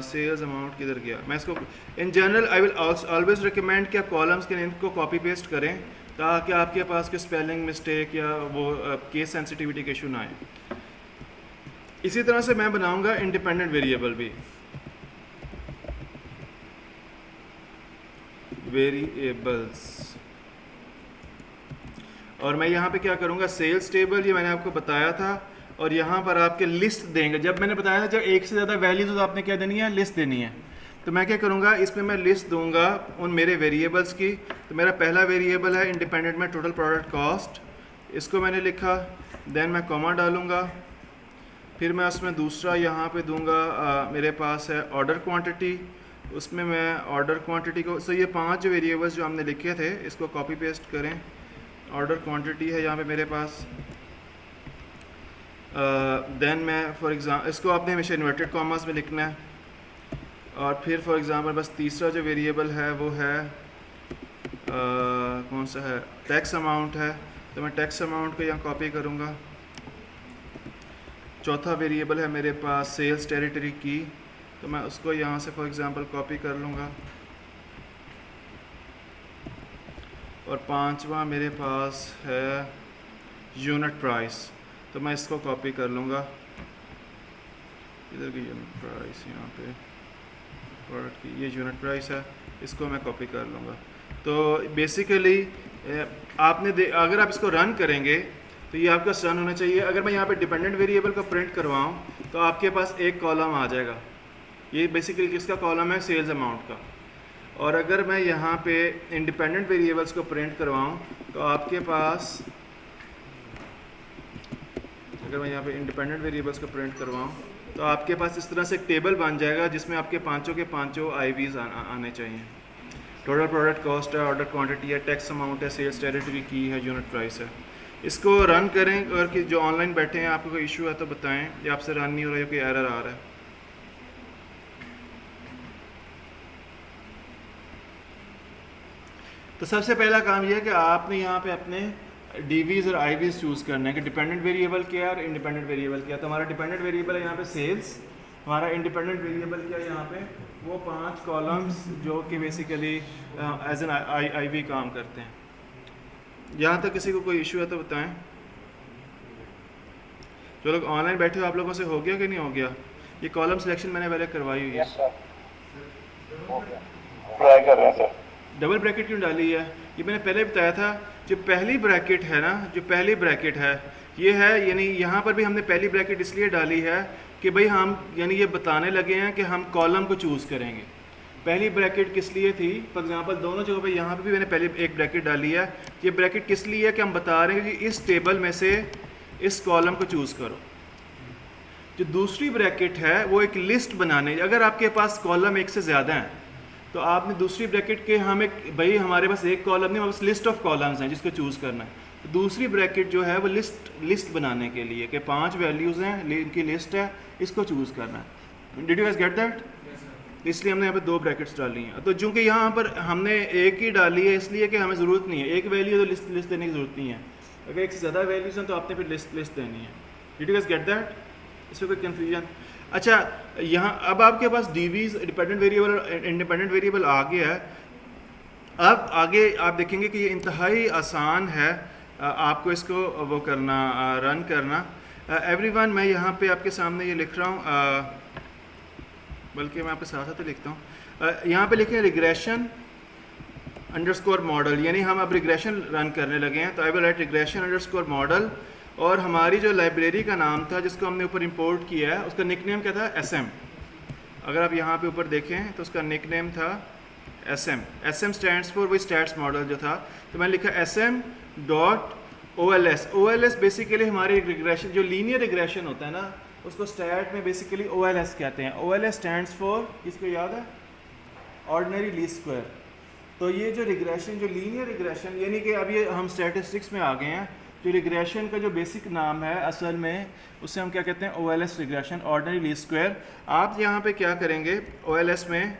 सेल्स अमाउंट किधर गया, मैं इसको in general I will always recommend कि आप कॉलम्स के नेम को कॉपी पेस्ट करें ताकि आपके पास के स्पेलिंग मिस्टेक या वो केस सेंसिटिविटी के इशू ना आए। इसी तरह से मैं बनाऊँगा इंडिपेंडेंट वेरिएबल भी, वेरिएबल्स, और मैं यहाँ पे क्या करूँगा, सेल्स टेबल, ये मैंने आपको बताया था, और यहाँ पर आपके लिस्ट देंगे। जब मैंने बताया था जब एक से ज़्यादा वैल्यूज तो आपने क्या देनी है, लिस्ट देनी है। तो मैं क्या करूँगा, इसमें मैं लिस्ट दूंगा उन मेरे वेरिएबल्स की। तो मेरा पहला वेरिएबल है इंडिपेंडेंट में टोटल प्रोडक्ट कॉस्ट, इसको मैंने लिखा, देन मैं कॉमा डालूँगा, फिर मैं उसमें दूसरा यहाँ पे दूंगा मेरे पास है ऑर्डर क्वांटिटी, उसमें मैं ऑर्डर क्वांटिटी को, सो ये 5 जो वेरिएबल्स जो हमने लिखे थे इसको कॉपी पेस्ट करें। ऑर्डर क्वांटिटी है यहाँ पे मेरे पास, देन मैं फॉर एग्जांपल इसको आपने हमेशा इन्वर्टेड कॉमास में लिखना है, और फिर फॉर एग्जांपल बस तीसरा जो वेरिएबल है वो है कौन सा है, टैक्स अमाउंट है, तो मैं टैक्स अमाउंट को यहाँ कॉपी करूँगा। चौथा वेरिएबल है मेरे पास सेल्स टेरिटरी की, तो मैं उसको यहाँ से फॉर एग्जांपल कॉपी कर लूँगा, और 5वां मेरे पास है यूनिट प्राइस, तो मैं इसको कॉपी कर लूँगा, इधर की यूनिट प्राइस यहाँ पे प्रोडक्ट की ये यूनिट प्राइस है, इसको मैं कॉपी कर लूँगा। तो बेसिकली आपने अगर आप इसको रन करेंगे तो ये आपका रन होना चाहिए। अगर मैं यहाँ पे डिपेंडेंट वेरिएबल का प्रिंट करवाऊँ तो आपके पास एक कॉलम आ जाएगा, ये बेसिकली किसका कॉलम है, सेल्स अमाउंट का। और अगर मैं यहाँ पे इंडिपेंडेंट वेरिएबल्स को प्रिंट करवाऊँ तो आपके पास, अगर मैं यहाँ पे इंडिपेंडेंट वेरिएबल्स को प्रिंट करवाऊँ तो आपके पास इस तरह से एक टेबल बन जाएगा जिसमें आपके पांचों के पांचों IVs आने चाहिए। टोटल प्रोडक्ट कॉस्ट है, ऑर्डर क्वांटिटी है, टैक्स अमाउंट है, सेल्स टेरिटरी की है, यूनिट प्राइस है। इसको रन करें और कि जो ऑनलाइन बैठे हैं आपको कोई इशू है तो बताएं, या आपसे रन नहीं हो रहा है, कोई एरर आ रहा है। तो सबसे पहला काम यह है कि आपने यहाँ पे अपने डीवीज़ और आईवीज़ चूज़ करना है कि डिपेंडेंट वेरिएबल क्या है और इंडिपेंडेंट वेरिएबल क्या है। तो हमारा डिपेंडेंट वेरिएबल है यहाँ पे सेल्स, हमारा इंडिपेंडेंट वेरिएबल क्या है यहाँ पे वो 5 कॉलम्स जो कि बेसिकली एज एन आईवी काम करते हैं। यहाँ तक किसी को कोई इशू है तो बताएं। जो लोग ऑनलाइन बैठे हो आप लोगों से हो गया कि नहीं हो गया? ये कॉलम सिलेक्शन मैंने पहले करवाई हुई है। ट्राई कर रहे हैं सर। डबल ब्रैकेट क्यों डाली है? ये मैंने पहले बताया था, जो पहली ब्रैकेट है ना, जो पहली ब्रैकेट है ये है, यानी यहाँ पर भी हमने पहली ब्रैकेट इसलिए डाली है कि भाई हम यानी ये बताने लगे हैं कि हम कॉलम को चूज़ करेंगे। पहली ब्रैकेट किस लिए थी? फॉर एग्जांपल दोनों जगहों पे यहाँ पे भी मैंने पहले एक ब्रैकेट डाली है। ये ब्रैकेट किस लिए है कि हम बता रहे हैं कि इस टेबल में से इस कॉलम को चूज़ करो। जो दूसरी ब्रैकेट है वो एक लिस्ट बनाने, अगर आपके पास कॉलम एक से ज़्यादा हैं तो आपने दूसरी ब्रैकेट के हम एक भाई हमारे पास एक कॉलम नहीं, हमारे पास लिस्ट ऑफ कॉलम्स हैं जिसको चूज़ करना है। तो दूसरी ब्रैकेट जो है वो लिस्ट बनाने के लिए कि 5 वैल्यूज़ हैं, इनकी लिस्ट है, इसको चूज़ करना है। Did you guys get that? इसलिए हमने यहाँ पे 2 ब्रैकेट्स डाली हैं। तो चूँकि यहाँ पर हमने एक ही डाली है इसलिए कि हमें ज़रूरत नहीं है, एक वैल्यू तो लिस्ट देने की ज़रूरत नहीं है। अगर एक से ज़्यादा वैल्यूज़ हैं तो आपने फिर लिस्ट देनी है। Did you guys get that? इसमें कोई कन्फ्यूजन? अच्छा, यहाँ अब आपके पास डीवीज डिपेंडेंट वेरिएबल और इंडिपेंडेंट वेरिएबल आ गया है। अब आगे आप देखेंगे कि ये इंतहाई आसान है आपको इसको वो करना, रन करना। एवरीवन, मैं यहाँ पे आपके सामने ये लिख रहा हूँ, बल्कि मैं आपके साथ साथ लिखता हूँ। यहाँ पे लिखें रिग्रेशन अंडरस्कोर मॉडल, यानी हम अब रिग्रेशन रन करने लगे हैं। तो I will write regression underscore model, और हमारी जो लाइब्रेरी का नाम था जिसको हमने ऊपर इंपोर्ट किया है उसका निकनेम क्या था? SM। अगर आप यहाँ पे ऊपर देखें तो उसका निकनेम था SM। SM स्टैंड्स फॉर वही स्टैट्स मॉडल जो था, तो मैंने लिखा SM.OLS। OLS बेसिकली हमारे रिग्रेशन, जो लीनियर रिग्रेशन होता है ना, उसको स्टैट में बेसिकली OLS कहते हैं। OLS स्टैंड्स फॉर, किसको याद है? Ordinary least square. तो ये जो रिग्रेशन, जो लीनियर रिग्रेशन, यानी कि अब ये हम स्टैटिस्टिक्स में आ गए हैं। जो रिग्रेशन का जो बेसिक नाम है असल में उससे हम क्या कहते हैं? OLS regression, ordinary least square. आप यहाँ पे क्या करेंगे? OLS में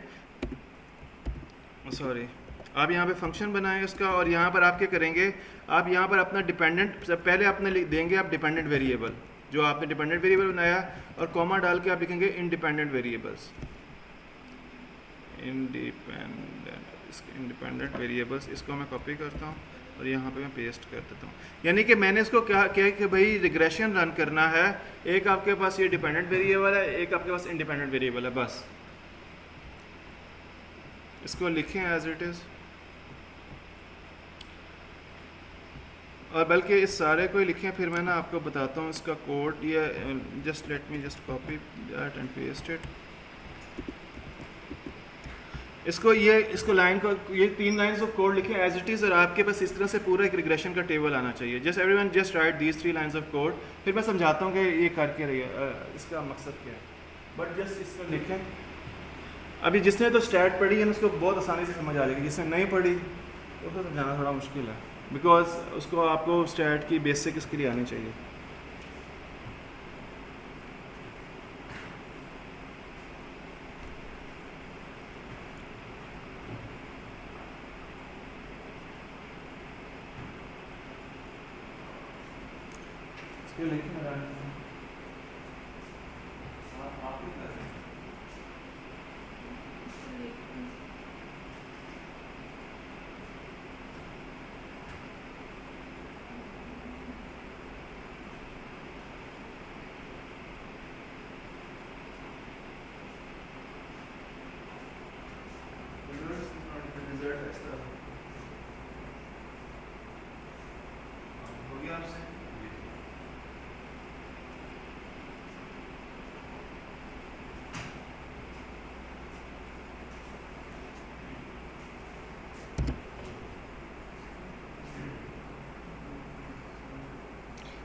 आप यहाँ पे फंक्शन बनाएं उसका, और यहाँ पर आप क्या करेंगे? आप यहाँ पर अपना डिपेंडेंट, पहले अपने देंगे आप डिपेंडेंट वेरिएबल, जो आपने डिपेंडेंट वेरिएबल बनाया, और कॉमा डाल के आप लिखेंगे इंडिपेंडेंट वेरिएबल्स। इंडिपेंडेंट वेरिएबल्स, इसको मैं कॉपी करता हूँ और यहाँ पे मैं पेस्ट कर देता हूँ। यानी कि मैंने इसको क्या कि भाई रिग्रेशन रन करना है, एक आपके पास ये डिपेंडेंट वेरिएबल है, एक आपके पास इंडिपेंडेंट वेरिएबल है, बस इसको लिखें एज इट इज़। और बल्कि इस सारे को ही लिखें, फिर मैं ना आपको बताता हूँ इसका कोड। ये just let me just copy that and paste it. इसको लाइन को, ये 3 लाइन्स ऑफ कोड लिखें एज इट इज़, और आपके पास इस तरह से पूरा एक रिग्रेशन का टेबल आना चाहिए। Just everyone just right these 3 lines of code, फिर मैं समझाता हूँ कि ये करके रही है, इसका मकसद क्या है। बट जस्ट इसको लिखें। अभी जिसने तो स्टैट पढ़ी है उसको बहुत आसानी से समझ आ जाएगी, जिसने नहीं पढ़ी तो उसको समझाना थोड़ा मुश्किल है, बिकॉज उसको आपको स्टैट की बेसिक इसके लिए आनी चाहिए।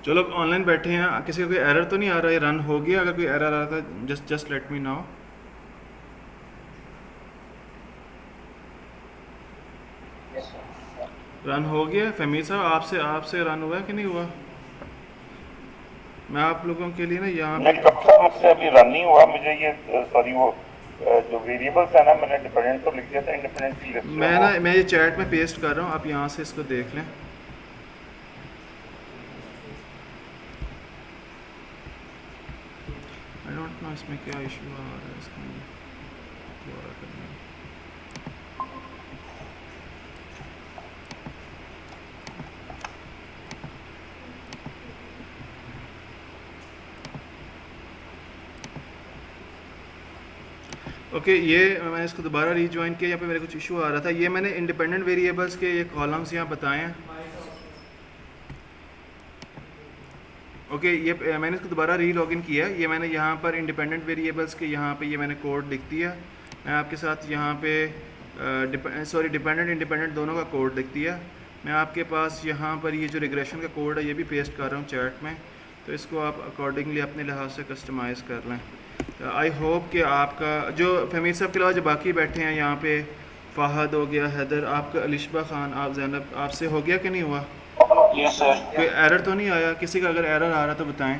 जो लोग ऑनलाइन बैठे हैं, किसी का कोई एरर तो नहीं आ रहा है? रन हो गया? अगर कोई एरर आ रहा था just let me know. Run हो गया फहमीद साहब, आपसे रन हुआ है कि नहीं हुआ? मैं आप लोगों के लिए ना यहाँ नहीं डॉक्टर साहब मुझसे अभी रन नहीं हुआ, मुझे ये सॉरी वो जो वेरिएबल्स है ना मैंने डिपेंडेंट तो लिख दिया था, इंडिपेंडेंट की लिस्ट मैं ये चैट में पेस्ट कर रहा हूँ, आप यहाँ से इसको देख लें। आई डोंट नो इसमें क्या इशू आ रहा है, इसका दोबारा करना है। ओके ये मैंने इसको दोबारा रीजॉइन किया, यहाँ पे मेरे कुछ इशू आ रहा था। ये मैंने इंडिपेंडेंट वेरिएबल्स के ये कॉलम्स यहाँ बताए हैं। ओके ये मैंने इसको दोबारा री लॉगिन किया है। ये मैंने यहाँ पर इंडिपेंडेंट वेरिएबल्स के यहाँ पे ये मैंने कोड लिख दिया। मैं आपके साथ यहाँ पे डिपेंडेंट इंडिपेंडेंट दोनों का कोड लिख दिया। मैं आपके पास यहाँ पर ये जो रिग्रेशन का कोड है ये भी पेस्ट कर रहा हूँ चैट में, तो इसको आप अकॉर्डिंगली अपने लिहाज से कस्टमाइज़ कर लें। आई होप कि आपका जो फहमीद साहब के अलावा जो बाकी बैठे हैं यहाँ पे, फ़ाहद हो गया, हैदर, आपका अलिशबा खान, आप ज़ैनब, आपसे हो गया कि नहीं हुआ? Yes sir. कोई एरर तो नहीं आया? किसी का अगर एरर आ रहा तो बताएं।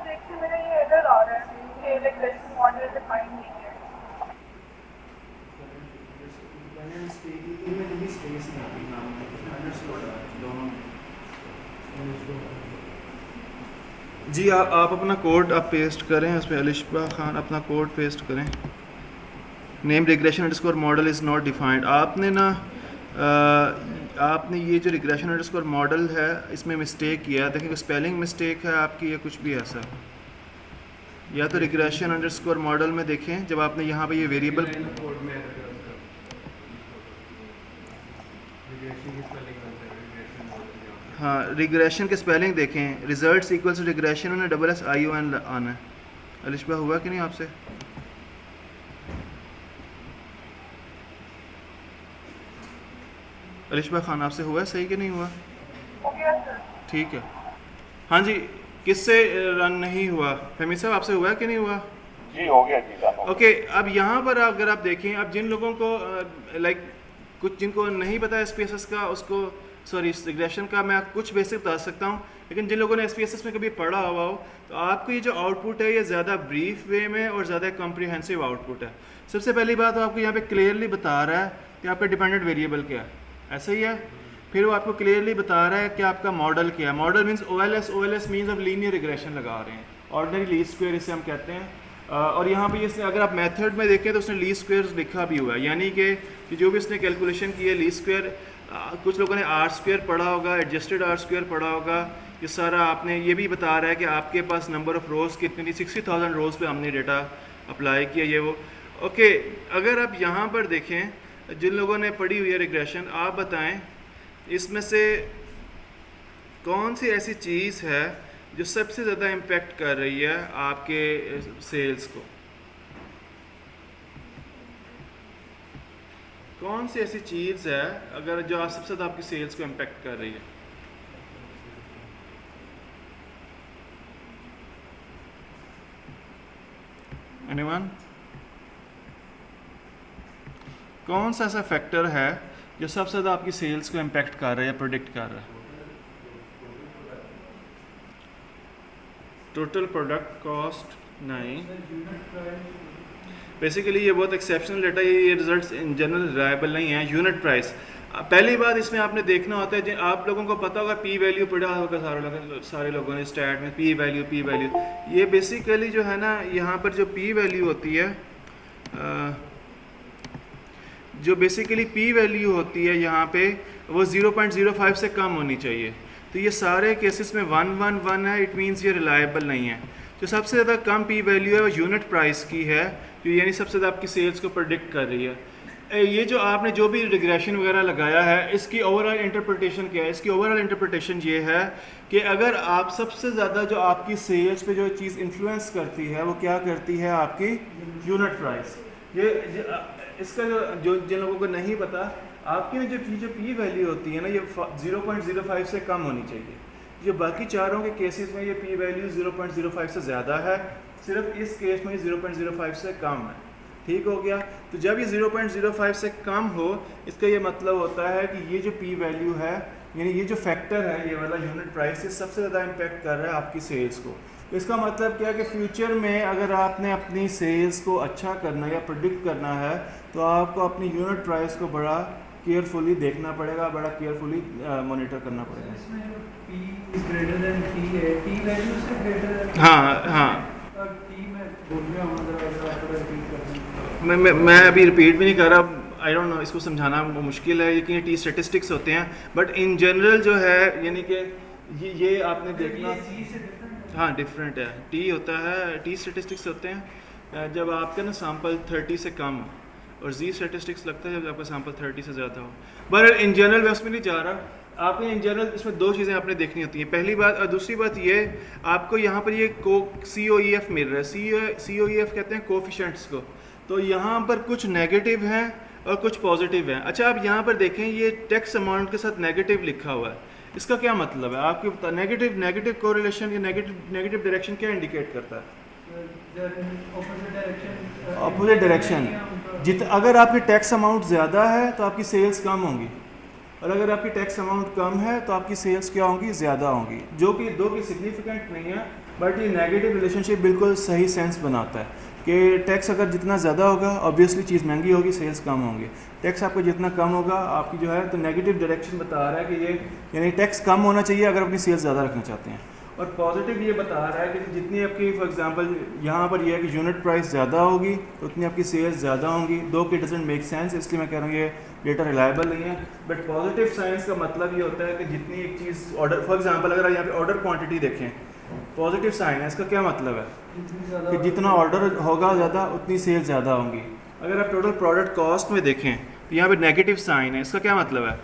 देखते मेरा ये एरर आ रहा है कि रिग्रेशन मॉडल डिफाइन नहीं है। जी आप अपना कोड आप पेस्ट करें, उसमें अलिशबा खान अपना कोड पेस्ट करें। Name regression underscore model is not defined. आपने ना आपने ये जो रिग्रेशन अंडरस्कोर मॉडल है इसमें मिस्टेक किया। देखिए स्पेलिंग मिस्टेक है आपकी या कुछ भी ऐसा, या तो रिग्रेशन अंडरस्कोर मॉडल में देखें जब आपने यहाँ पे ये वेरिएबल, हाँ रिग्रेशन के स्पेलिंग देखें, रिजल्ट्स इक्वल्स टू रिग्रेशन में SSION आना है। अलिशबा हुआ कि नहीं आपसे? अलिशबा खान आपसे हुआ है सही कि नहीं हुआ? ठीक है। हाँ जी, किससे रन नहीं हुआ? फहमीद साहब आपसे हुआ है कि नहीं हुआ? जी हो गया जी रन। ओके अब यहाँ पर अगर आप देखें, अब जिन लोगों को लाइक कुछ जिनको नहीं पता SPSS का, उसको सॉरी रिग्रेशन का मैं कुछ बेसिक बता सकता हूँ, लेकिन जिन लोगों ने SPSS में कभी पढ़ा हुआ हो तो आपको ये जो आउटपुट है ये ज़्यादा ब्रीफ वे में और ज़्यादा कॉम्प्रिहेंसिव आउटपुट है। सबसे पहली बात आपको यहाँ पे क्लियरली बता रहा है कि आपका डिपेंडेंट वेरिएबल क्या है, ऐसा ही है। फिर वो आपको क्लियरली बता रहा है कि आपका मॉडल क्या है। मॉडल मीन्स OLS मीन्स आप लीनियर रिग्रेशन लगा रहे हैं, ऑर्डिनरी लीस्ट स्क्वायर इसे हम कहते हैं। और यहाँ पे इसने अगर आप मेथड में देखें तो उसने लीस्ट स्क्वायर लिखा भी हुआ है, यानी कि जो भी इसने कैलकुलेशन की है लीस्ट स्क्वायर, कुछ लोगों ने R स्क्वायर पढ़ा होगा, एडजस्टेड R स्क्वायर पढ़ा होगा, ये सारा आपने ये भी बता रहा है कि आपके पास नंबर ऑफ़ रोज़ कितनी थी, 60,000 रोज़ पे हमने डेटा अप्लाई किया ये वो। ओके अगर आप यहाँ पर देखें जिन लोगों ने पढ़ी हुई है रिग्रेशन, आप बताएं इसमें से कौन सी ऐसी चीज़ है जो सबसे ज़्यादा इम्पेक्ट कर रही है आपके सेल्स को? कौन सी ऐसी चीज़ है अगर जो आप सबसे ज़्यादा आपकी सेल्स को इम्पेक्ट कर रही है? एनीवन? कौन सा ऐसा फैक्टर है जो सबसे ज़्यादा आपकी सेल्स को इम्पेक्ट कर रहा है या प्रोडिक्ट कर रहा है? टोटल प्रोडक्ट कॉस्ट नहीं, बेसिकली ये बहुत एक्सेप्शनल डेटा है, ये रिजल्ट्स इन जनरल रिलायबल नहीं है। यूनिट प्राइस, पहली बात इसमें आपने देखना होता है, आप लोगों को पता होगा पी वैल्यू पढ़ा होगा सारे लोगों ने स्टैट में, पी वैल्यू ये बेसिकली जो है ना यहाँ पर जो पी वैल्यू होती है, जो बेसिकली पी वैल्यू होती है यहाँ पे वो 0.05 से कम होनी चाहिए। तो ये सारे केसेस में 111 है, इट मीन्स ये रिलायबल नहीं है। जो सबसे ज़्यादा कम पी वैल्यू है वो यूनिट प्राइस की है, जो यानी सबसे ज़्यादा आपकी सेल्स को प्रेडिक्ट कर रही है। ये जो आपने जो भी रिग्रेशन वगैरह लगाया है इसकी ओवरऑल इंटरप्रिटेशन क्या है? इसकी ओवरऑल इंटरप्रिटेशन ये है कि अगर आप सबसे ज़्यादा जो आपकी सेल्स पे जो चीज़ इन्फ्लुएंस करती है वो क्या करती है? आपकी यूनिट प्राइस। ये इसका जो जिन लोगों को नहीं पता, आपकी ना जो पी वैल्यू होती है ना, ये 0.05 से कम होनी चाहिए। जो बाकी चारों के केसेस में ये पी वैल्यू 0.05 से ज़्यादा है, सिर्फ इस केस में 0.05 से कम है। ठीक हो गया। तो जब ये 0.05 से कम हो, इसका ये मतलब होता है कि ये जो पी वैल्यू है, यानी ये जो फैक्टर है, ये वाला यूनिट प्राइस, ये सबसे ज़्यादा इम्पेक्ट कर रहा है आपकी सेल्स को। तो इसका मतलब क्या है कि फ्यूचर में अगर आपने अपनी सेल्स को अच्छा करना या प्रिडिक्ट करना है, तो आपको अपनी यूनिट प्राइस को बड़ा केयरफुली देखना पड़ेगा, बड़ा केयरफुली मॉनिटर करना पड़ेगा। इसमें जो P is greater than T है, T वैल्यू से greater than हाँ। और T में बोल रहा हूँ, मतलब आप रिपीट कर दें। मैं अभी रिपीट भी नहीं कर रहा, आई डोंट नो, इसको समझाना मुश्किल है, लेकिन ये टी स्टेटिस्टिक्स होते हैं। बट इन जनरल जो है, यानी कि ये आपने देखना, ये G से different है। हाँ डिफरेंट है। टी होता है, टी स्टेटिस्टिक्स होते हैं जब आपका ना सैंपल 30 से कम हो, और जी स्टेटिस्टिक्स लगता है जब आपका सैंपल 30 से ज़्यादा हो। बट इन जनरल मैं उसमें नहीं जा रहा। आपने इन जनरल इसमें दो चीज़ें आपने देखनी होती हैं। पहली बात, और दूसरी बात ये, आपको यहाँ पर ये COEF मिल रहा है। COEF कहते हैं कोफिशेंट्स को। तो यहाँ पर कुछ नेगेटिव हैं और कुछ पॉजिटिव हैं। अच्छा, आप यहाँ पर देखें, ये टैक्स अमाउंट के साथ नेगेटिव लिखा हुआ है। इसका क्या मतलब है? आपके नेगेटिव कोरिलेशन या नेगेटिव डायरेक्शन क्या इंडिकेट करता है? Opposite direction. अगर आपकी टैक्स अमाउंट ज़्यादा है तो आपकी सेल्स कम होंगी, और अगर आपकी टैक्स अमाउंट कम है तो आपकी सेल्स क्या होंगी? ज़्यादा होंगी। जो कि दो की सिग्निफिकेंट नहीं है, बट ये नेगेटिव रिलेशनशिप बिल्कुल सही सेंस बनाता है कि टैक्स अगर जितना ज़्यादा होगा, ऑब्वियसली चीज़ महंगी होगी, सेल्स कम होंगी। टैक्स आपको जितना कम होगा, आपकी जो है, तो नेगेटिव डायरेक्शन बता रहा है कि ये, यानी टैक्स कम होना चाहिए अगर अपनी सेल्स ज़्यादा रखना चाहते हैं। और पॉजिटिव ये बता रहा है कि जितनी आपकी, फॉर एग्जांपल यहाँ पर ये है कि यूनिट प्राइस ज़्यादा होगी तो उतनी आपकी सेल्स ज़्यादा होंगी। दो कि डजेंट मेक सेंस, इसलिए मैं कह रहा हूँ ये डेटा रिलायबल नहीं है। बट पॉजिटिव साइंस का मतलब ये होता है कि जितनी एक चीज़ ऑर्डर, फॉर एग्जांपल अगर आप यहाँ पे ऑर्डर क्वांटिटी देखें, पॉजिटिव साइन है। इसका क्या मतलब है कि जितना ऑर्डर होगा ज़्यादा, उतनी सेल्स ज़्यादा होंगी। अगर आप टोटल प्रोडक्ट कॉस्ट में देखें तो यहाँ पे नेगेटिव साइन है। इसका क्या मतलब है?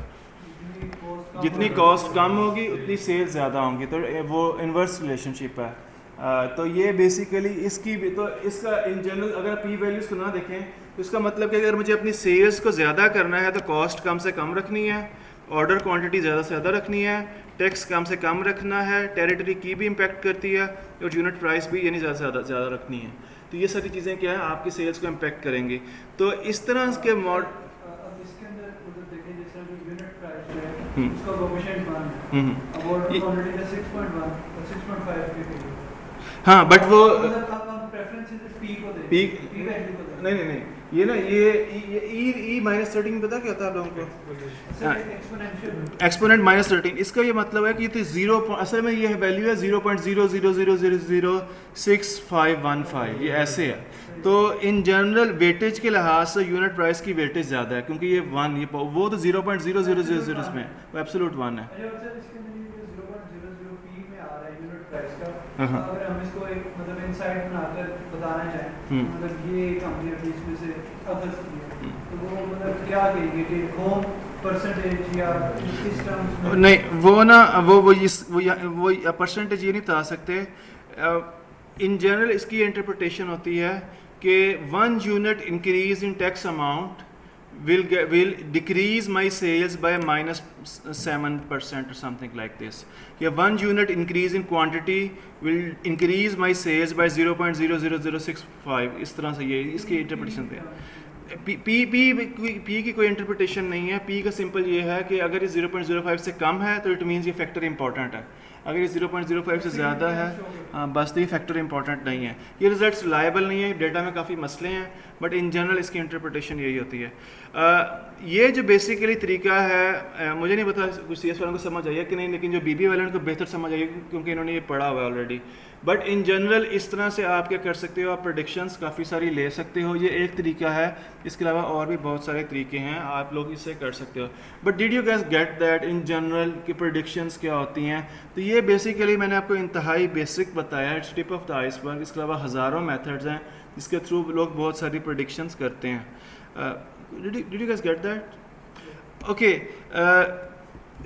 जितनी कॉस्ट कम होगी उतनी सेल्स ज़्यादा होंगी। तो वो इन्वर्स रिलेशनशिप है। तो ये बेसिकली इसकी भी, तो इसका इन जनरल अगर पी वैल्यूज़ को ना देखें तो इसका मतलब कि अगर मुझे अपनी सेल्स को ज़्यादा करना है तो कॉस्ट कम से कम रखनी है, ऑर्डर क्वांटिटी ज़्यादा से ज़्यादा रखनी है, टैक्स कम से कम रखना है, टेरिटरी की भी इम्पेक्ट करती है, और यूनिट प्राइस भी यानी ज़्यादा से ज़्यादा रखनी है। तो ये सारी चीज़ें क्या है, आपकी सेल्स को इम्पेक्ट करेंगी। तो इस तरह के अब इसके अंदर मतलब देखें, जैसे यूनिट प्राइस है, उसका कोएफिशिएंट 1 है, अब ऑर्डर क्वांटिटी का 6.1 और 6.5 के लिए। हाँ, बट वो मतलब आप प्रेफरेंस पी को दें, पी वैल्यू को दें। नहीं, ये ना ये -13 पता क्या होता है आप लोगों को? एक्सपोनेंट -13। इसका ये मतलब है कि ये तो 0, असल में ये वैल्यू है 0.000006515, ये ऐसे है। तो इन जनरल वेटेज के लिहाज से यूनिट प्राइस की वेटेज ज़्यादा है, क्योंकि ये 1, ये वो तो 0.0000 इसमें वो एब्सोल्यूट 1 है। अगर हम इसको एक मतलब इनसाइट बनाकर बताना चाहें, मतलब ये कंपनी अभी इसमें से अदर्स की है, तो वो मतलब क्या कहेगी कि होम परसेंटेज या इस टर्म्स में? नहीं, वो ना वो परसेंटेज ये नहीं बता सकते। इन जनरल इसकी इंटरप्रिटेशन होती है कि 1 unit increase in tax amount will decrease my sales by -7% or something like this. Yeah, 1 unit increase in quantity will increase my sales by 0.00065. इस तरह से ये इसकी इंटरप्रिटेशन है। पी की कोई इंटरप्रिटेशन नहीं है। पी का सिंपल ये है कि अगर ये 0.05 से कम है तो इट मीन्स ये फैक्टर इंपॉर्टेंट है। अगर ये 0.05 से ज़्यादा है, बस तो ये फैक्टर इंपॉर्टेंट नहीं है। ये रिजल्ट्स रिलायबल नहीं है, डेटा में काफ़ी मसले हैं, बट इन जनरल इसकी इंटरप्रिटेशन यही होती है। ये जो बेसिकली तरीका है, मुझे नहीं पता कुछ CS वालों को समझ आई है कि नहीं, लेकिन जो BBA वालों को बेहतर समझ आई क्योंकि इन्होंने ये पढ़ा हुआ है ऑलरेडी। बट इन जनरल इस तरह से आप क्या कर सकते हो, आप प्रेडिक्शंस काफ़ी सारी ले सकते हो। ये एक तरीका है, इसके अलावा और भी बहुत सारे तरीके हैं, आप लोग इससे कर सकते हो। But did you guys get that in general की प्रेडिक्शंस क्या होती हैं? तो ये बेसिकली मैंने आपको इंतहाई बेसिक बताया है, टिप ऑफ द आइसबर्ग। इसके अलावा हज़ारों मेथड्स हैं जिसके थ्रू लोग बहुत सारी प्रेडिक्शंस करते हैं। Did you guys get that? Okay,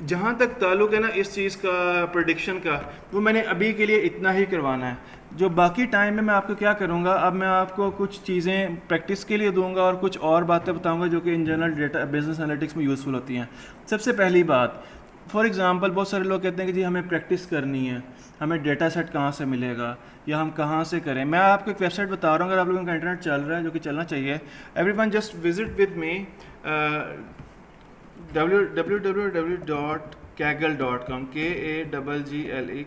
जहाँ तक ताल्लुक़ है ना इस चीज़ का प्रेडिक्शन का, वो मैंने अभी के लिए इतना ही करवाना है। जो बाकी टाइम में मैं आपको क्या करूँगा, अब मैं आपको कुछ चीज़ें प्रैक्टिस के लिए दूंगा और कुछ और बातें बताऊंगा जो कि in general data business analytics में यूज़फुल होती हैं। सबसे पहली बात, फॉर एग्ज़ाम्पल बहुत सारे लोग कहते हैं कि जी हमें प्रैक्टिस करनी है, हमें डेटा सेट कहाँ से मिलेगा या हम कहाँ से करें। मैं आपको एक वेबसाइट बता रहा हूँ, अगर आप लोगों का इंटरनेट चल रहा है, जो कि चलना चाहिए, everyone just visit with me www.kaggle.com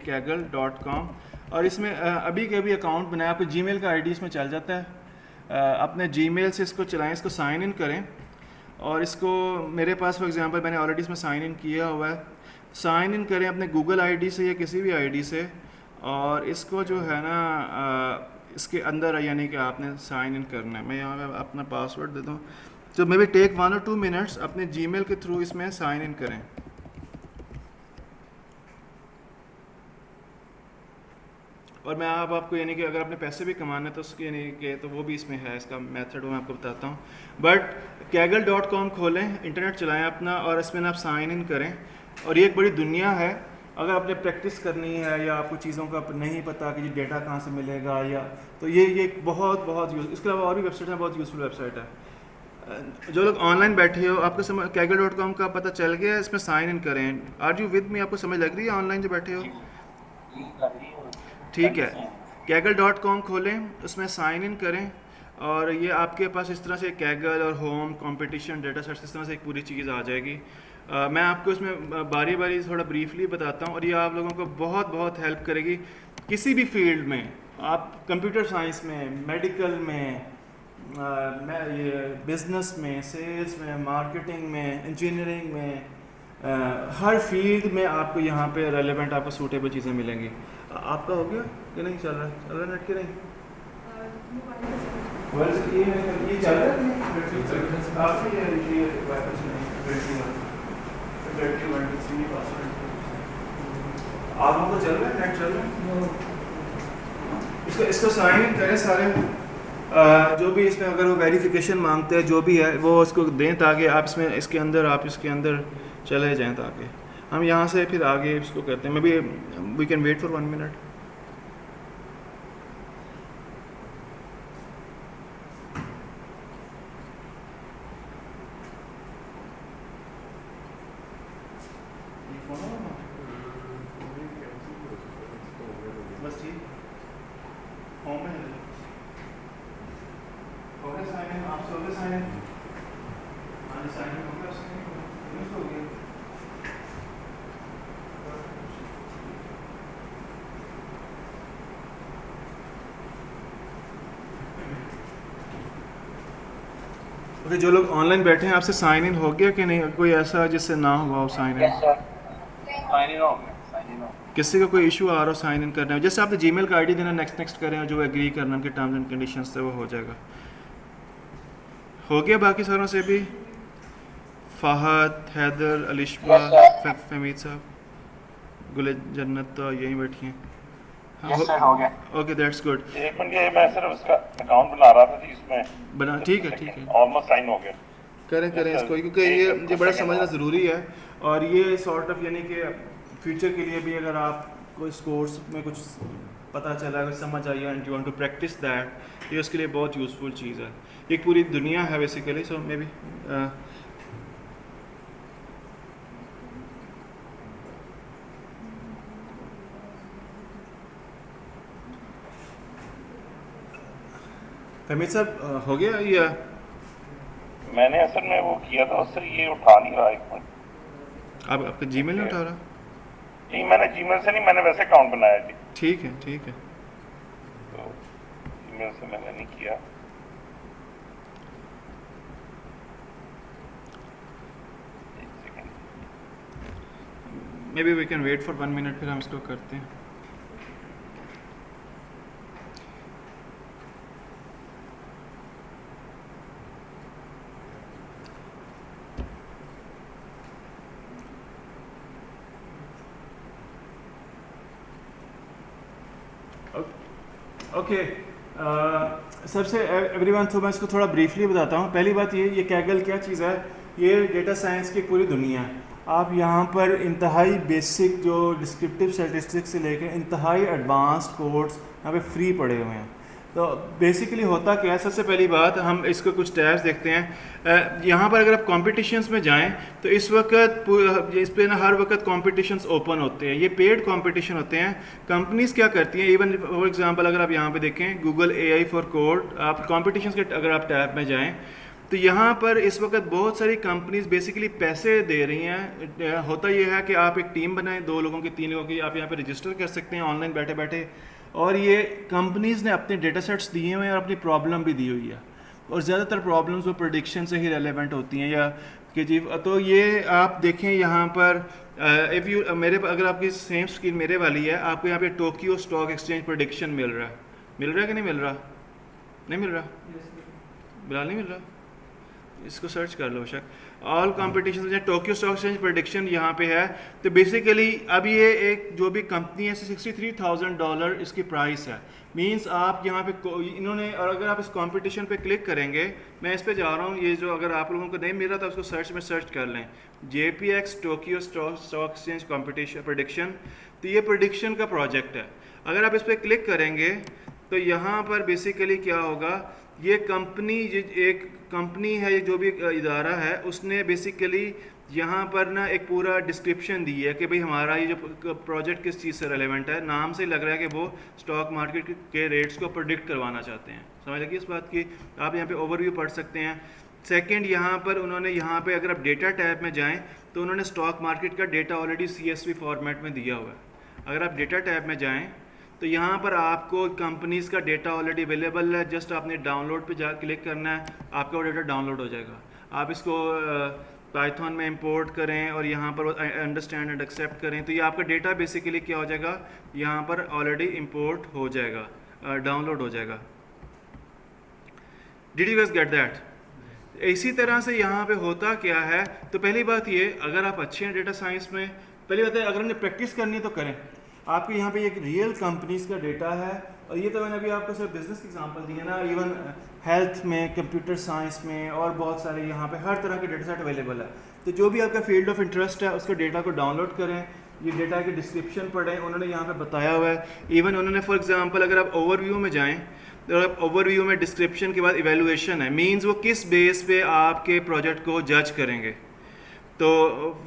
kaggle.com। और इसमें अभी के अभी अकाउंट बनाया, आपको जीमेल का आईडी इसमें चल जाता है। अपने जीमेल से इसको चलाएं, इसको साइन इन करें और इसको मेरे पास फॉर एग्जांपल मैंने ऑलरेडी इसमें साइन इन किया हुआ है। साइन इन करें अपने गूगल आईडी से या किसी भी आईडी से, और इसको जो है ना इसके अंदर यानी कि आपने साइन इन करना है। मैं यहाँ पे अपना पासवर्ड देता हूँ, तो maybe take 1 or 2 minutes. अपने जीमेल के थ्रू इसमें साइन इन करें। और मैं आपको यानी कि अगर आपने पैसे भी कमाने तो उसके यानी कि तो वो भी इसमें है, इसका मेथड वो मैं आपको बताता हूँ। बट kaggle.com खोलें, इंटरनेट चलाएं अपना और इसमें आप साइन इन करें। और ये एक बड़ी दुनिया है, अगर आपने प्रैक्टिस करनी है या आपको चीज़ों का नहीं पता कि ये डेटा कहाँ से मिलेगा या, तो ये बहुत यूज़। इसके अलावा और भी वेबसाइट है, बहुत यूज़फुल वेबसाइट है। जो लोग ऑनलाइन बैठे हो, आपको समझ kaggle.com का पता चल गया, इसमें साइन इन करें। Are you with me? आपको समझ लग रही है ऑनलाइन जो बैठे हो? ठीक है, kaggle.com खोलें, उसमें साइन इन करें और ये आपके पास इस तरह से Kaggle और होम कंपटीशन डेटा सेट्स इस तरह से एक पूरी चीज़ आ जाएगी। मैं आपको इसमें बारी बारी थोड़ा ब्रीफली बताता हूँ और ये आप लोगों को बहुत हेल्प करेगी किसी भी फील्ड में। आप कंप्यूटर साइंस में, मेडिकल में, ये बिज़नेस में, सेल्स में, मार्केटिंग में, इंजीनियरिंग में, हर फील्ड में आपको यहाँ पे रेलेवेंट आपको सूटेबल चीज़ें मिलेंगी। आपका हो गया कि नहीं? चल रहा है नेट के नहीं? ये चल रहा है, आप लोगों को चल रहा है, नेट चल रहा है। इसको साइन इन करें सारे, जो भी इसमें अगर वो वेरिफिकेशन मांगते हैं जो भी है वो उसको दें ताकि आप इसमें इसके अंदर चले जाएं, ताकि हम यहाँ से फिर आगे इसको करते हैं। Maybe we can wait for 1 minute. बस ठीक, होम में हो गया साइन इन, आप हो गया साइन इन, साइन इन हो गया, हो गया। ओके, जो लोग ऑनलाइन बैठे हैं आपसे साइन इन हो गया कि नहीं? कोई ऐसा जिससे ना हुआ हो साइन इन? साइन इन हो गया, साइन इन हो गया। किसी का कोई इशू आ रहा हो साइन इन करने में, जैसे आपने जीमेल का आईडी देना, नेक्स्ट करें और जो एग्री करना उनके टर्म्स एंड कंडीशंस से वो हो जाएगा। हो गया बाकी सारों से भी? फ़हद, हैदर, अलिशबा, फमीद साहब, गुल जन्नत तो यहीं बैठी हैं। हो गया। Okay, that's good. एक मिनट, ये मैं सिर्फ उसका अकाउंट बना रहा था जी, इसमें बना, ठीक है ऑलमोस्ट साइन हो गया। करें इसको, क्योंकि ये बड़ा समझना ज़रूरी है। और ये सॉर्ट ऑफ यानी कि फ्यूचर के लिए भी अगर आप कोई कोर्स में कुछ पता चला, अगर समझ आई and you want to practice that, ये उसके लिए बहुत यूज़फुल चीज़ है। एक पूरी दुनिया है बेसिकली। सो मे बी फमीद साहब हो गया या? मैंने असल में वो किया था, उससे ये उठा नहीं रहा। एक मिनट, आपका जीमेल नहीं उठा रहा? नहीं, मैंने जीमेल से नहीं, मैंने वैसे अकाउंट बनाया जी। ठीक है तो जीमेल से मैंने नहीं किया। Maybe we can wait for 1 minute, फिर हम इसको करते हैं। ओके, सबसे एवरीवन, तो मैं इसको थोड़ा ब्रीफली बताता हूँ। पहली बात ये Kaggle क्या चीज़ है? ये डेटा साइंस की पूरी दुनिया है। आप यहाँ पर इंतहाई बेसिक जो डिस्क्रिप्टिव स्टैटिस्टिक्स से लेकर इंतहाई एडवांस्ड कोड्स यहाँ पे फ्री पड़े हुए हैं। तो बेसिकली होता क्या है, सबसे पहली बात हम इसको कुछ टैब्स देखते हैं। यहाँ पर अगर आप कॉम्पिटिशन्स में जाएं तो इस वक्त इस पे ना हर वक्त कॉम्पिटिशन्स ओपन होते हैं, ये पेड कॉम्पिटिशन होते हैं। कंपनीज क्या करती हैं, इवन फॉर एग्जांपल अगर आप यहाँ पे देखें गूगल AI फॉर कोड, आप कॉम्पिटिशन्स के अगर आप टैब में जाएँ तो यहाँ पर इस वक्त बहुत सारी कंपनीज बेसिकली पैसे दे रही हैं। होता यह है कि आप एक टीम बनाएं, 2 लोगों की 3 लोगों की, आप यहाँ पे रजिस्टर कर सकते हैं ऑनलाइन बैठे बैठे, और ये कंपनीज ने अपने डेटा सेट्स दिए हुए हैं और अपनी प्रॉब्लम भी दी हुई है, और ज़्यादातर प्रॉब्लम्स वो प्रेडिक्शन से ही रेलेवेंट होती हैं या कि जी। तो ये आप देखें यहाँ पर इफ़ यू अगर आपकी सेम स्क्रीन मेरे वाली है, आपको यहाँ पे टोक्यो स्टॉक एक्सचेंज प्रेडिक्शन मिल रहा है कि नहीं मिल रहा? नहीं मिल रहा? बिलाल नहीं मिल रहा? इसको सर्च कर लो बेशक। ऑल कॉम्पिटिशन या टोक्यो स्टॉक एक्सचेंज प्रेडिक्शन यहाँ पे है। तो बेसिकली अब ये एक जो भी कंपनी है $63,000 इसकी प्राइस है। मींस आप यहाँ पे इन्होंने, और अगर आप इस कंपटीशन पे क्लिक करेंगे, मैं इस पे जा रहा हूँ, ये जो अगर आप लोगों को नहीं मिल रहा था उसको सर्च में सर्च कर लें, JPX Tokyo stock exchange competition prediction. तो ये प्रेडिक्शन का प्रोजेक्ट है। अगर आप इस पर क्लिक करेंगे तो यहाँ पर बेसिकली क्या होगा, ये कंपनी एक कंपनी है, ये जो भी इदारा है, उसने बेसिकली यहाँ पर ना एक पूरा डिस्क्रिप्शन दी है कि भाई हमारा ये जो प्रोजेक्ट किस चीज़ से रेलेवेंट है। नाम से लग रहा है कि वो स्टॉक मार्केट के रेट्स को प्रेडिक्ट करवाना चाहते हैं। समझ लगी इस बात की? आप यहाँ पे ओवरव्यू पढ़ सकते हैं। सेकंड, यहाँ पर उन्होंने यहाँ पे अगर आप डेटा टैब में जाएँ तो उन्होंने स्टॉक मार्केट का डेटा ऑलरेडी CSV फॉर्मेट में दिया हुआ है। अगर आप डेटा टैब में जाएँ तो यहाँ पर आपको कंपनीज़ का डेटा ऑलरेडी अवेलेबल है, जस्ट आपने डाउनलोड पे जा क्लिक करना है, आपका वो डेटा डाउनलोड हो जाएगा। आप इसको पाइथन में इंपोर्ट करें और यहाँ पर अंडरस्टैंड एंड एक्सेप्ट करें तो ये आपका डेटा बेसिकली क्या हो जाएगा, यहाँ पर ऑलरेडी इंपोर्ट हो जाएगा, डाउनलोड हो जाएगा। Did you guys get that? इसी तरह से यहाँ पे होता क्या है, तो पहली बात ये, अगर आप अच्छे हैं डेटा साइंस में, पहली बात है अगर हमने प्रैक्टिस करनी है तो करें। आपके यहाँ पे एक रियल कंपनीज का डेटा है, और ये तो मैंने अभी आपको सिर्फ बिजनेस की एग्जांपल दी है ना, इवन हेल्थ में, कंप्यूटर साइंस में, और बहुत सारे यहाँ पे हर तरह के डेटा सेट अवेलेबल है। तो जो भी आपका फील्ड ऑफ इंटरेस्ट है उसके डेटा को डाउनलोड करें, ये डेटा के डिस्क्रिप्शन पढ़ें, उन्होंने यहाँ पे बताया हुआ है। इवन उन्होंने फॉर एग्जांपल अगर आप ओवरव्यू में जाएँ तो आप ओवरव्यू में डिस्क्रिप्शन के बाद इवेलुएशन है, मीन्स वो किस बेस पे आपके प्रोजेक्ट को जज करेंगे। तो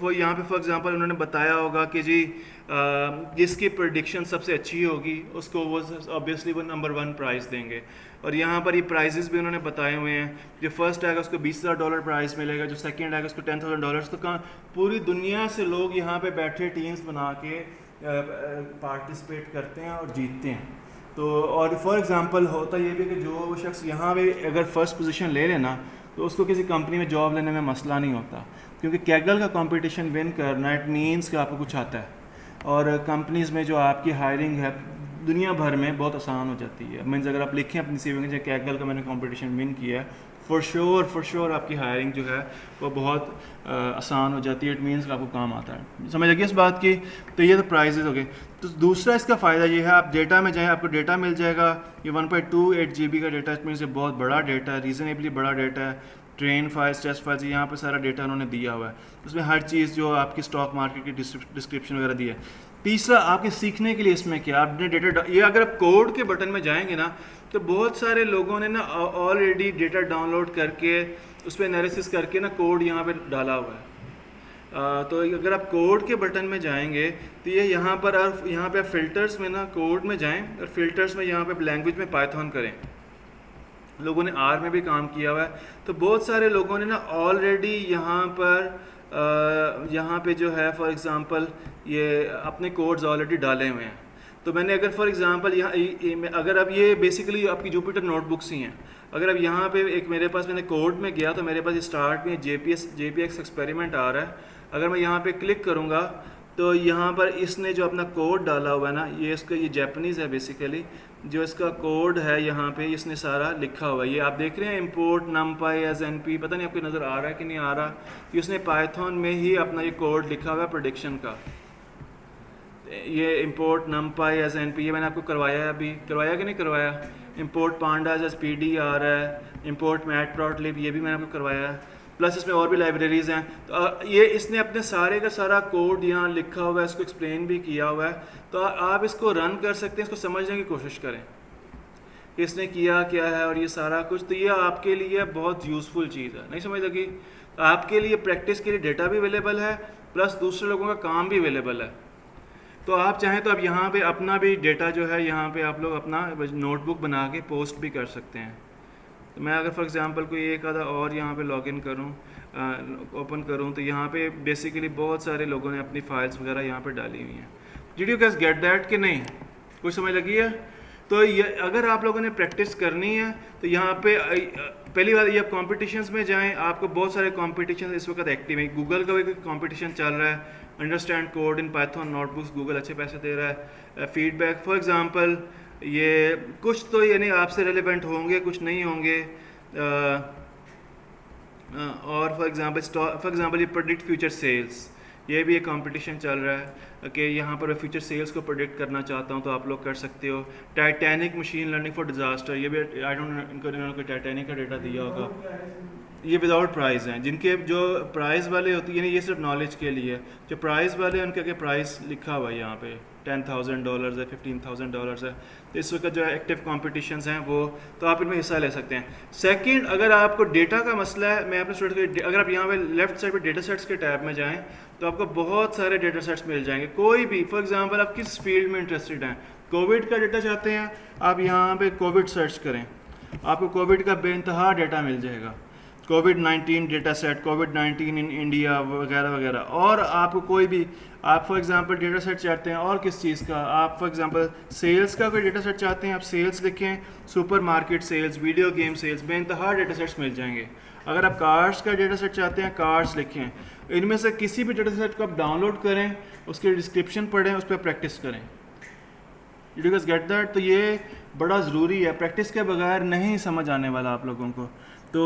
वो यहाँ पे फॉर एग्जांपल उन्होंने बताया होगा कि जी जिसकी प्रेडिक्शन सबसे अच्छी होगी उसको वो ऑब्वियसली वो नंबर 1 प्राइस देंगे। और यहाँ पर ये प्राइजेस भी उन्होंने बताए हुए हैं, जो फर्स्ट आएगा उसको $20,000 प्राइस मिलेगा, जो सेकंड आएगा उसको $10,000। तो पूरी दुनिया से लोग यहाँ पे बैठे टीम्स बना के पार्टिसिपेट करते हैं और जीतते हैं। तो और फॉर एग्जांपल होता ये भी कि जो शख्स यहाँ पे अगर फर्स्ट पोजीशन ले लेना तो उसको किसी कंपनी में जॉब लेने में मसला नहीं होता, क्योंकि कैगल का कंपटीशन विन करना इट मीन्स कि आपको कुछ आता है, और कंपनीज़ में जो आपकी हायरिंग है दुनिया भर में बहुत आसान हो जाती है। मीन्स अगर आप लिखें अपनी CV में जो कैगल का मैंने कंपटीशन विन किया है, फॉर श्योर आपकी हायरिंग जो है वो बहुत आसान हो जाती है। इट मीन्स कि आपको काम आता है। समझ लगी इस बात की? तो ये तो प्राइजेज हो गए। तो दूसरा इसका फ़ायदा ये है, आप डेटा में जाएँ आपको डेटा मिल जाएगा। ये 1.28 GB का डेटा, इट मीन्स ये बहुत बड़ा डेटा है, रीज़नेबली बड़ा डेटा है। ट्रेन फाइल्स, टेस्ट फाइल्स, यहाँ पर सारा डेटा उन्होंने दिया हुआ है, उसमें हर चीज़ जो आपकी स्टॉक मार्केट की डिस्क्रिप्शन वगैरह दी है। तीसरा, आपके सीखने के लिए इसमें क्या, आपने डेटा, ये अगर आप कोड के बटन में जाएंगे ना तो बहुत सारे लोगों ने ना ऑलरेडी डेटा डाउनलोड करके उस पर एनालिसिस करके ना कोड यहाँ पे डाला हुआ है। तो अगर आप कोड के बटन में जाएंगे तो ये यहाँ पर आप फ़िल्टर्स में ना कोड में जाएँ और फिल्टर्स में यहाँ पे लैंग्वेज में पाइथन करें। लोगों ने R में भी काम किया हुआ है। तो बहुत सारे लोगों ने ना ऑलरेडी यहाँ पे जो है फॉर एग्ज़ाम्पल ये अपने कोड्स ऑलरेडी डाले हुए हैं। तो मैंने अगर फॉर एग्ज़ाम्पल यहाँ अगर अब ये बेसिकली आपकी जुपिटर नोटबुक्स ही हैं, अगर अब यहाँ पे एक मेरे पास, मैंने कोड में गया तो मेरे पास स्टार्ट में JPX एक्सपेरिमेंट आ रहा है। अगर मैं यहाँ पे क्लिक करूँगा तो यहाँ पर इसने जो अपना कोड डाला हुआ है ना, ये जापानीज़ है बेसिकली, जो इसका कोड है यहाँ पे इसने सारा लिखा हुआ है। ये आप देख रहे हैं इंपोर्ट numpy as np, पता नहीं आपको नज़र आ रहा है कि नहीं आ रहा, कि उसने पाइथन में ही अपना ये कोड लिखा हुआ है प्रेडिक्शन का। ये इंपोर्ट numpy as np, ये मैंने आपको करवाया है, अभी करवाया कि नहीं करवाया। इंपोर्ट pandas as pd आ रहा है, इंपोर्ट matplotlib, ये भी मैंने आपको करवाया है। प्लस इसमें और भी लाइब्रेरीज़ हैं। तो ये इसने अपने सारे का सारा कोड यहाँ लिखा हुआ है, इसको एक्सप्लेन भी किया हुआ है, तो आप इसको रन कर सकते हैं, इसको समझने की कोशिश करें कि इसने किया क्या है और ये सारा कुछ। तो ये आपके लिए बहुत यूज़फुल चीज़ है, नहीं समझ लगी? तो आपके लिए प्रैक्टिस के लिए डेटा भी अवेलेबल है, प्लस दूसरे लोगों का काम भी अवेलेबल है। तो आप चाहें तो आप यहाँ पे अपना भी डेटा जो है यहाँ पे आप लोग अपना नोटबुक बना के पोस्ट भी कर सकते हैं। तो मैं अगर फॉर एग्जांपल कोई एक आधा और यहाँ पे लॉगिन करूँ, ओपन करूँ, तो यहाँ पे बेसिकली बहुत सारे लोगों ने अपनी फाइल्स वगैरह यहाँ पे डाली हुई हैं। Did you guys get that कि नहीं? कुछ समझ लगी है? तो ये अगर आप लोगों ने प्रैक्टिस करनी है तो यहाँ पे पहली बात ये आप कॉम्पिटिशन्स में जाएँ, आपको बहुत सारे कॉम्पिटिशन इस वक्त एक्टिव हैं। गूगल का भी कॉम्पिटिशन चल रहा है, understand code in Python notebooks, Google अच्छे पैसे दे रहा है। फीडबैक फॉर एग्जांपल, ये कुछ तो यानी आपसे रेलेवेंट होंगे, कुछ नहीं होंगे। और फॉर एग्जांपल ये प्रेडिक्ट फ्यूचर सेल्स, ये भी एक कंपटीशन चल रहा है कि यहाँ पर फ्यूचर सेल्स को प्रेडिक्ट करना चाहता हूँ तो आप लोग कर सकते हो। Titanic machine learning for disaster, ये भी आई डोंट इनको टाइटैनिक का डेटा दिया होगा। ये विदाउट प्राइज़ हैं, जिनके जो प्राइज़ वाले होती है, ये सिर्फ नॉलेज के लिए। जो प्राइज़ वाले हैं उनके आगे प्राइस लिखा हुआ है यहाँ पे, $10,000 है, $15,000 है। तो इस वक्त जो एक्टिव कॉम्पिटिशन्स हैं वो, तो आप इनमें हिस्सा ले सकते हैं। सेकंड, अगर आपको डेटा का मसला है, मैं अपने स्टूडेंट के, अगर आप यहाँ पे लेफ्ट साइड पे डेटा सेट्स के टैब में जाएँ तो आपको बहुत सारे डेटा सेट्स मिल जाएंगे। कोई भी, फॉर एग्जांपल आप किस फील्ड में इंटरेस्टेड हैं, कोविड का डेटा चाहते हैं, आप यहाँ पे कोविड सर्च करें, आपको कोविड का बेइंतहा डेटा मिल जाएगा। कोविड-19 डेटा सेट, कोविड-19 इन इंडिया वगैरह वगैरह। और आपको कोई भी, आप फॉर एग्जांपल डेटा सेट चाहते हैं और किस चीज़ का, आप फॉर एग्जांपल सेल्स का कोई डेटा सेट चाहते हैं, आप सेल्स लिखें, supermarket sales, video game sales, बेइंतहा डेटा सेट्स मिल जाएंगे। अगर आप कार्स का डेटा सेट चाहते हैं, कार्स लिखें। इनमें से किसी भी डेटा सेट को आप डाउनलोड करें, उसके डिस्क्रिप्शन पढ़ें, उस पर प्रैक्टिस करें। You guys get that? तो ये बड़ा ज़रूरी है, प्रैक्टिस के बगैर नहीं समझ आने वाला आप लोगों को। तो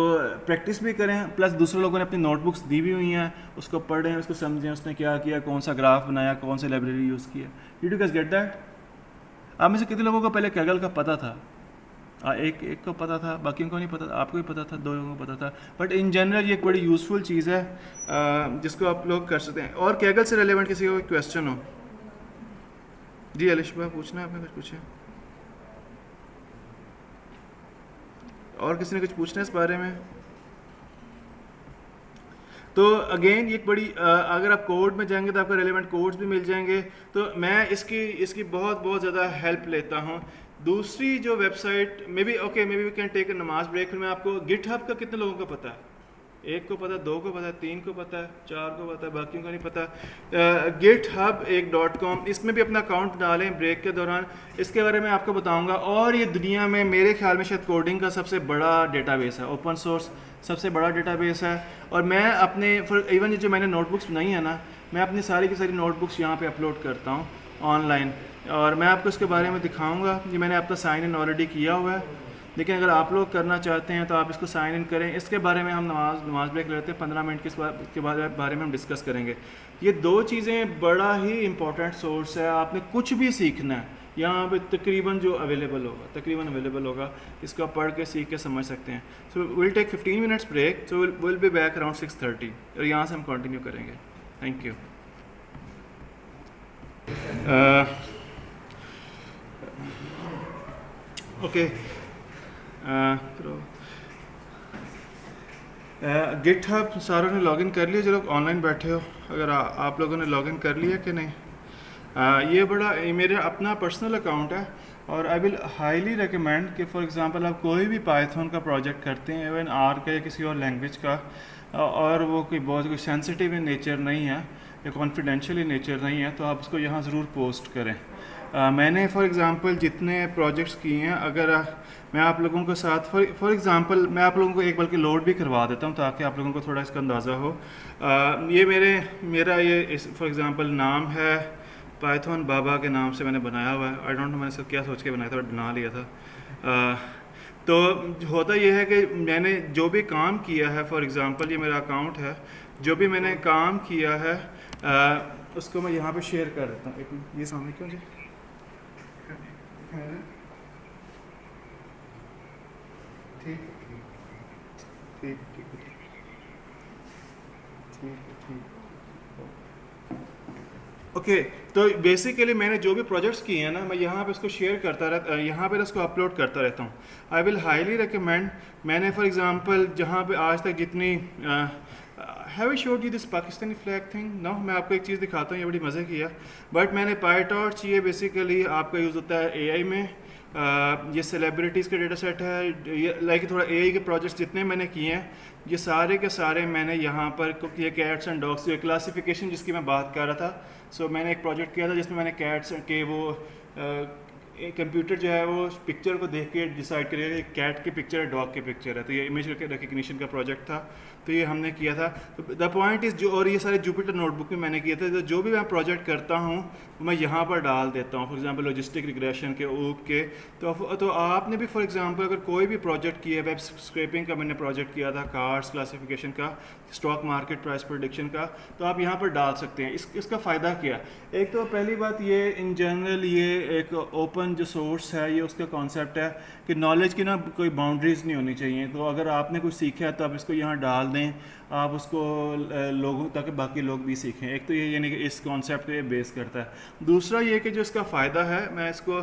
प्रैक्टिस भी करें, प्लस दूसरे लोगों ने अपनी नोटबुक्स दी भी हुई हैं, उसको पढ़ें, उसको समझें, उसने क्या किया, कौन सा ग्राफ बनाया, कौन सी लाइब्रेरी यूज़ किया। You guys get that? आप में से कितने लोगों को पहले कैगल का पता था? एक को पता था, बाकियों को नहीं पता था, आपको भी पता था, 2 लोगों को पता था। बट इन जनरल ये एक बड़ी यूज़फुल चीज़ है जिसको आप लोग कर सकते हैं। और कैगल से रिलेवेंट किसी को कोई क्वेश्चन हो? जी अलिशबा, पूछना है आपने? कुछ पूछे और किसी ने कुछ पूछना है इस बारे में? तो अगेन ये एक बड़ी अगर आप कोड में जाएंगे तो आपको रेलेवेंट कोड्स भी मिल जाएंगे। तो मैं इसकी बहुत ज़्यादा हेल्प लेता हूँ। दूसरी जो website maybe we can take a नमाज ब्रेक। फिर मैं आपको गिटहब का कितने लोगों को पता है? 1 को पता है, 2 को पता है, 3 को पता है, 4 को पता है, बाकियों को नहीं पता। GitHub एक .com, इसमें भी अपना अकाउंट बना लें ब्रेक के दौरान। इसके बारे में आपको बताऊंगा। और ये दुनिया में मेरे ख्याल में शायद कोडिंग का सबसे बड़ा डेटाबेस है, ओपन सोर्स सबसे बड़ा डेटाबेस है। और मैं अपने इवन जो मैंने नोटबुक्स बनाई है ना, मैं अपनी सारी की सारी नोटबुक्स यहाँ पे अपलोड करता हूँ ऑनलाइन, और मैं आपको इसके बारे में दिखाऊँगा। ये मैंने आपका साइन इन ऑलरेडी किया हुआ है, लेकिन अगर आप लोग करना चाहते हैं तो आप इसको साइन इन करें। इसके बारे में हम नमाज ब्रेक लेते हैं, 15 मिनट के बारे में हम डिस्कस करेंगे। ये 2 चीज़ें बड़ा ही इंपॉर्टेंट सोर्स है। आपने कुछ भी सीखना है यहाँ पे तकरीबन अवेलेबल होगा, इसको पढ़ के सीख के समझ सकते हैं। So will take 15 minutes break, so will be back around 6:30 और यहाँ से हम कंटिन्यू करेंगे। Thank you. ओके, GitHub सारों ने लॉगिन कर लिया? जो लोग ऑनलाइन बैठे हो, अगर आप लोगों ने लॉगिन कर लिया कि नहीं? ये मेरा अपना पर्सनल अकाउंट है, और आई विल हाईली रिकमेंड कि फॉर एग्जांपल आप कोई भी पाइथन का प्रोजेक्ट करते हैं, इवन आर का या किसी और लैंग्वेज का, और वो कोई सेंसिटिव इन नेचर नहीं है या कॉन्फिडेंशियल इन नेचर नहीं है, तो आप उसको यहाँ ज़रूर पोस्ट करें। मैंने फॉर एग्ज़ाम्पल जितने प्रोजेक्ट्स किए हैं, अगर मैं आप लोगों के साथ फॉर एग्ज़ाम्पल मैं आप लोगों को एक बल्कि लोड भी करवा देता हूँ ताकि आप लोगों को थोड़ा इसका अंदाज़ा हो। ये मेरा ये फॉर एग्ज़ाम्पल नाम है, पाइथन बाबा के नाम से मैंने बनाया हुआ है। आई डोंट नो मैंने सब क्या सोच के बनाया था, बना लिया था। तो होता यह है कि मैंने जो भी काम किया है, फॉर एग्ज़ाम्पल ये मेरा अकाउंट है, जो भी मैंने काम किया है उसको मैं यहाँ पे शेयर कर देता हूँ। एक ये सामने क्यों जी? ठीक। ओके तो बेसिकली मैंने जो भी प्रोजेक्ट्स किए हैं ना, मैं यहाँ पे इसको शेयर करता रहता, यहाँ पे इसको अपलोड करता रहता हूँ। I will highly recommend. मैंने फॉर एग्जांपल जहाँ पे आज तक जितनी have I showed you this Pakistani flag thing? No, मैं आपको एक चीज़ दिखाता हूँ, ये बड़ी मज़े की है। बट मैंने पाईटॉर्च, ये बेसिकली आपका यूज़ होता है एआई में। ये सेलिब्रिटीज़ का डेटा सेट है, ये लाइक थोड़ा एआई के प्रोजेक्ट्स जितने मैंने किए हैं, ये सारे के सारे मैंने यहाँ पर ये कैट्स एंड डॉग्स, ये क्लासिफिकेशन जिसकी मैं बात कर रहा था। सो मैंने एक प्रोजेक्ट किया था जिसमें मैंने कैट्स के वो कंप्यूटर जो है वो पिक्चर को देख के डिसाइड करेगा कि कैट की पिक्चर है, डॉग की पिक्चर है। तो ये इमेज रिकग्निशन का प्रोजेक्ट था, तो ये हमने किया था। तो द पॉइंट इज़ जो, और ये सारे जुपिटर नोटबुक में मैंने किए थे। तो जो भी मैं प्रोजेक्ट करता हूँ वो मैं यहाँ पर डाल देता हूँ। फॉर एग्जांपल लॉजिस्टिक रिग्रेशन के, ऊक के। तो आपने भी फॉर एग्जांपल अगर कोई भी प्रोजेक्ट किया, वेब स्क्रैपिंग का मैंने प्रोजेक्ट किया था, कार्ड्स क्लासिफिकेशन का, स्टॉक मार्केट प्राइस प्रेडिक्शन का, तो आप यहाँ पर डाल सकते हैं। इसका फ़ायदा क्या? एक तो पहली बात ये इन जनरल ये एक ओपन जो सोर्स है, ये उसका कॉन्सेप्ट है कि नॉलेज की ना कोई बाउंड्रीज़ नहीं होनी चाहिए। तो अगर आपने कुछ सीखा है तो आप इसको यहाँ डाल दें, आप उसको लोगों, ताकि बाकी लोग भी सीखें। एक तो ये यानी कि इस कॉन्सेप्ट पे बेस करता है। दूसरा ये कि जो इसका फ़ायदा है, मैं इसको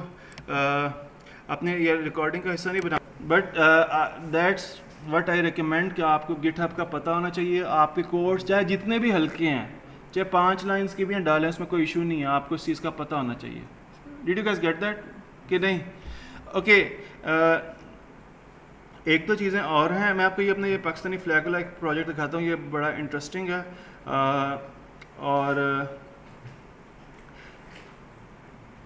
अपने ये रिकॉर्डिंग का हिस्सा नहीं बना, but that's what I recommend कि आपको गिटहब का पता होना चाहिए। आपके कोड्स चाहे जितने भी हल्के हैं, चाहे 5 लाइन्स की भी हैं, डालें, उसमें कोई इशू नहीं है, आपको इस चीज़ का पता होना चाहिए। Did you guys get that कि नहीं? ओके, एक दो चीज़ें और हैं। मैं आपको ये अपने ये पाकिस्तानी फ्लैग वाला एक प्रोजेक्ट दिखाता हूँ, ये बड़ा इंटरेस्टिंग है।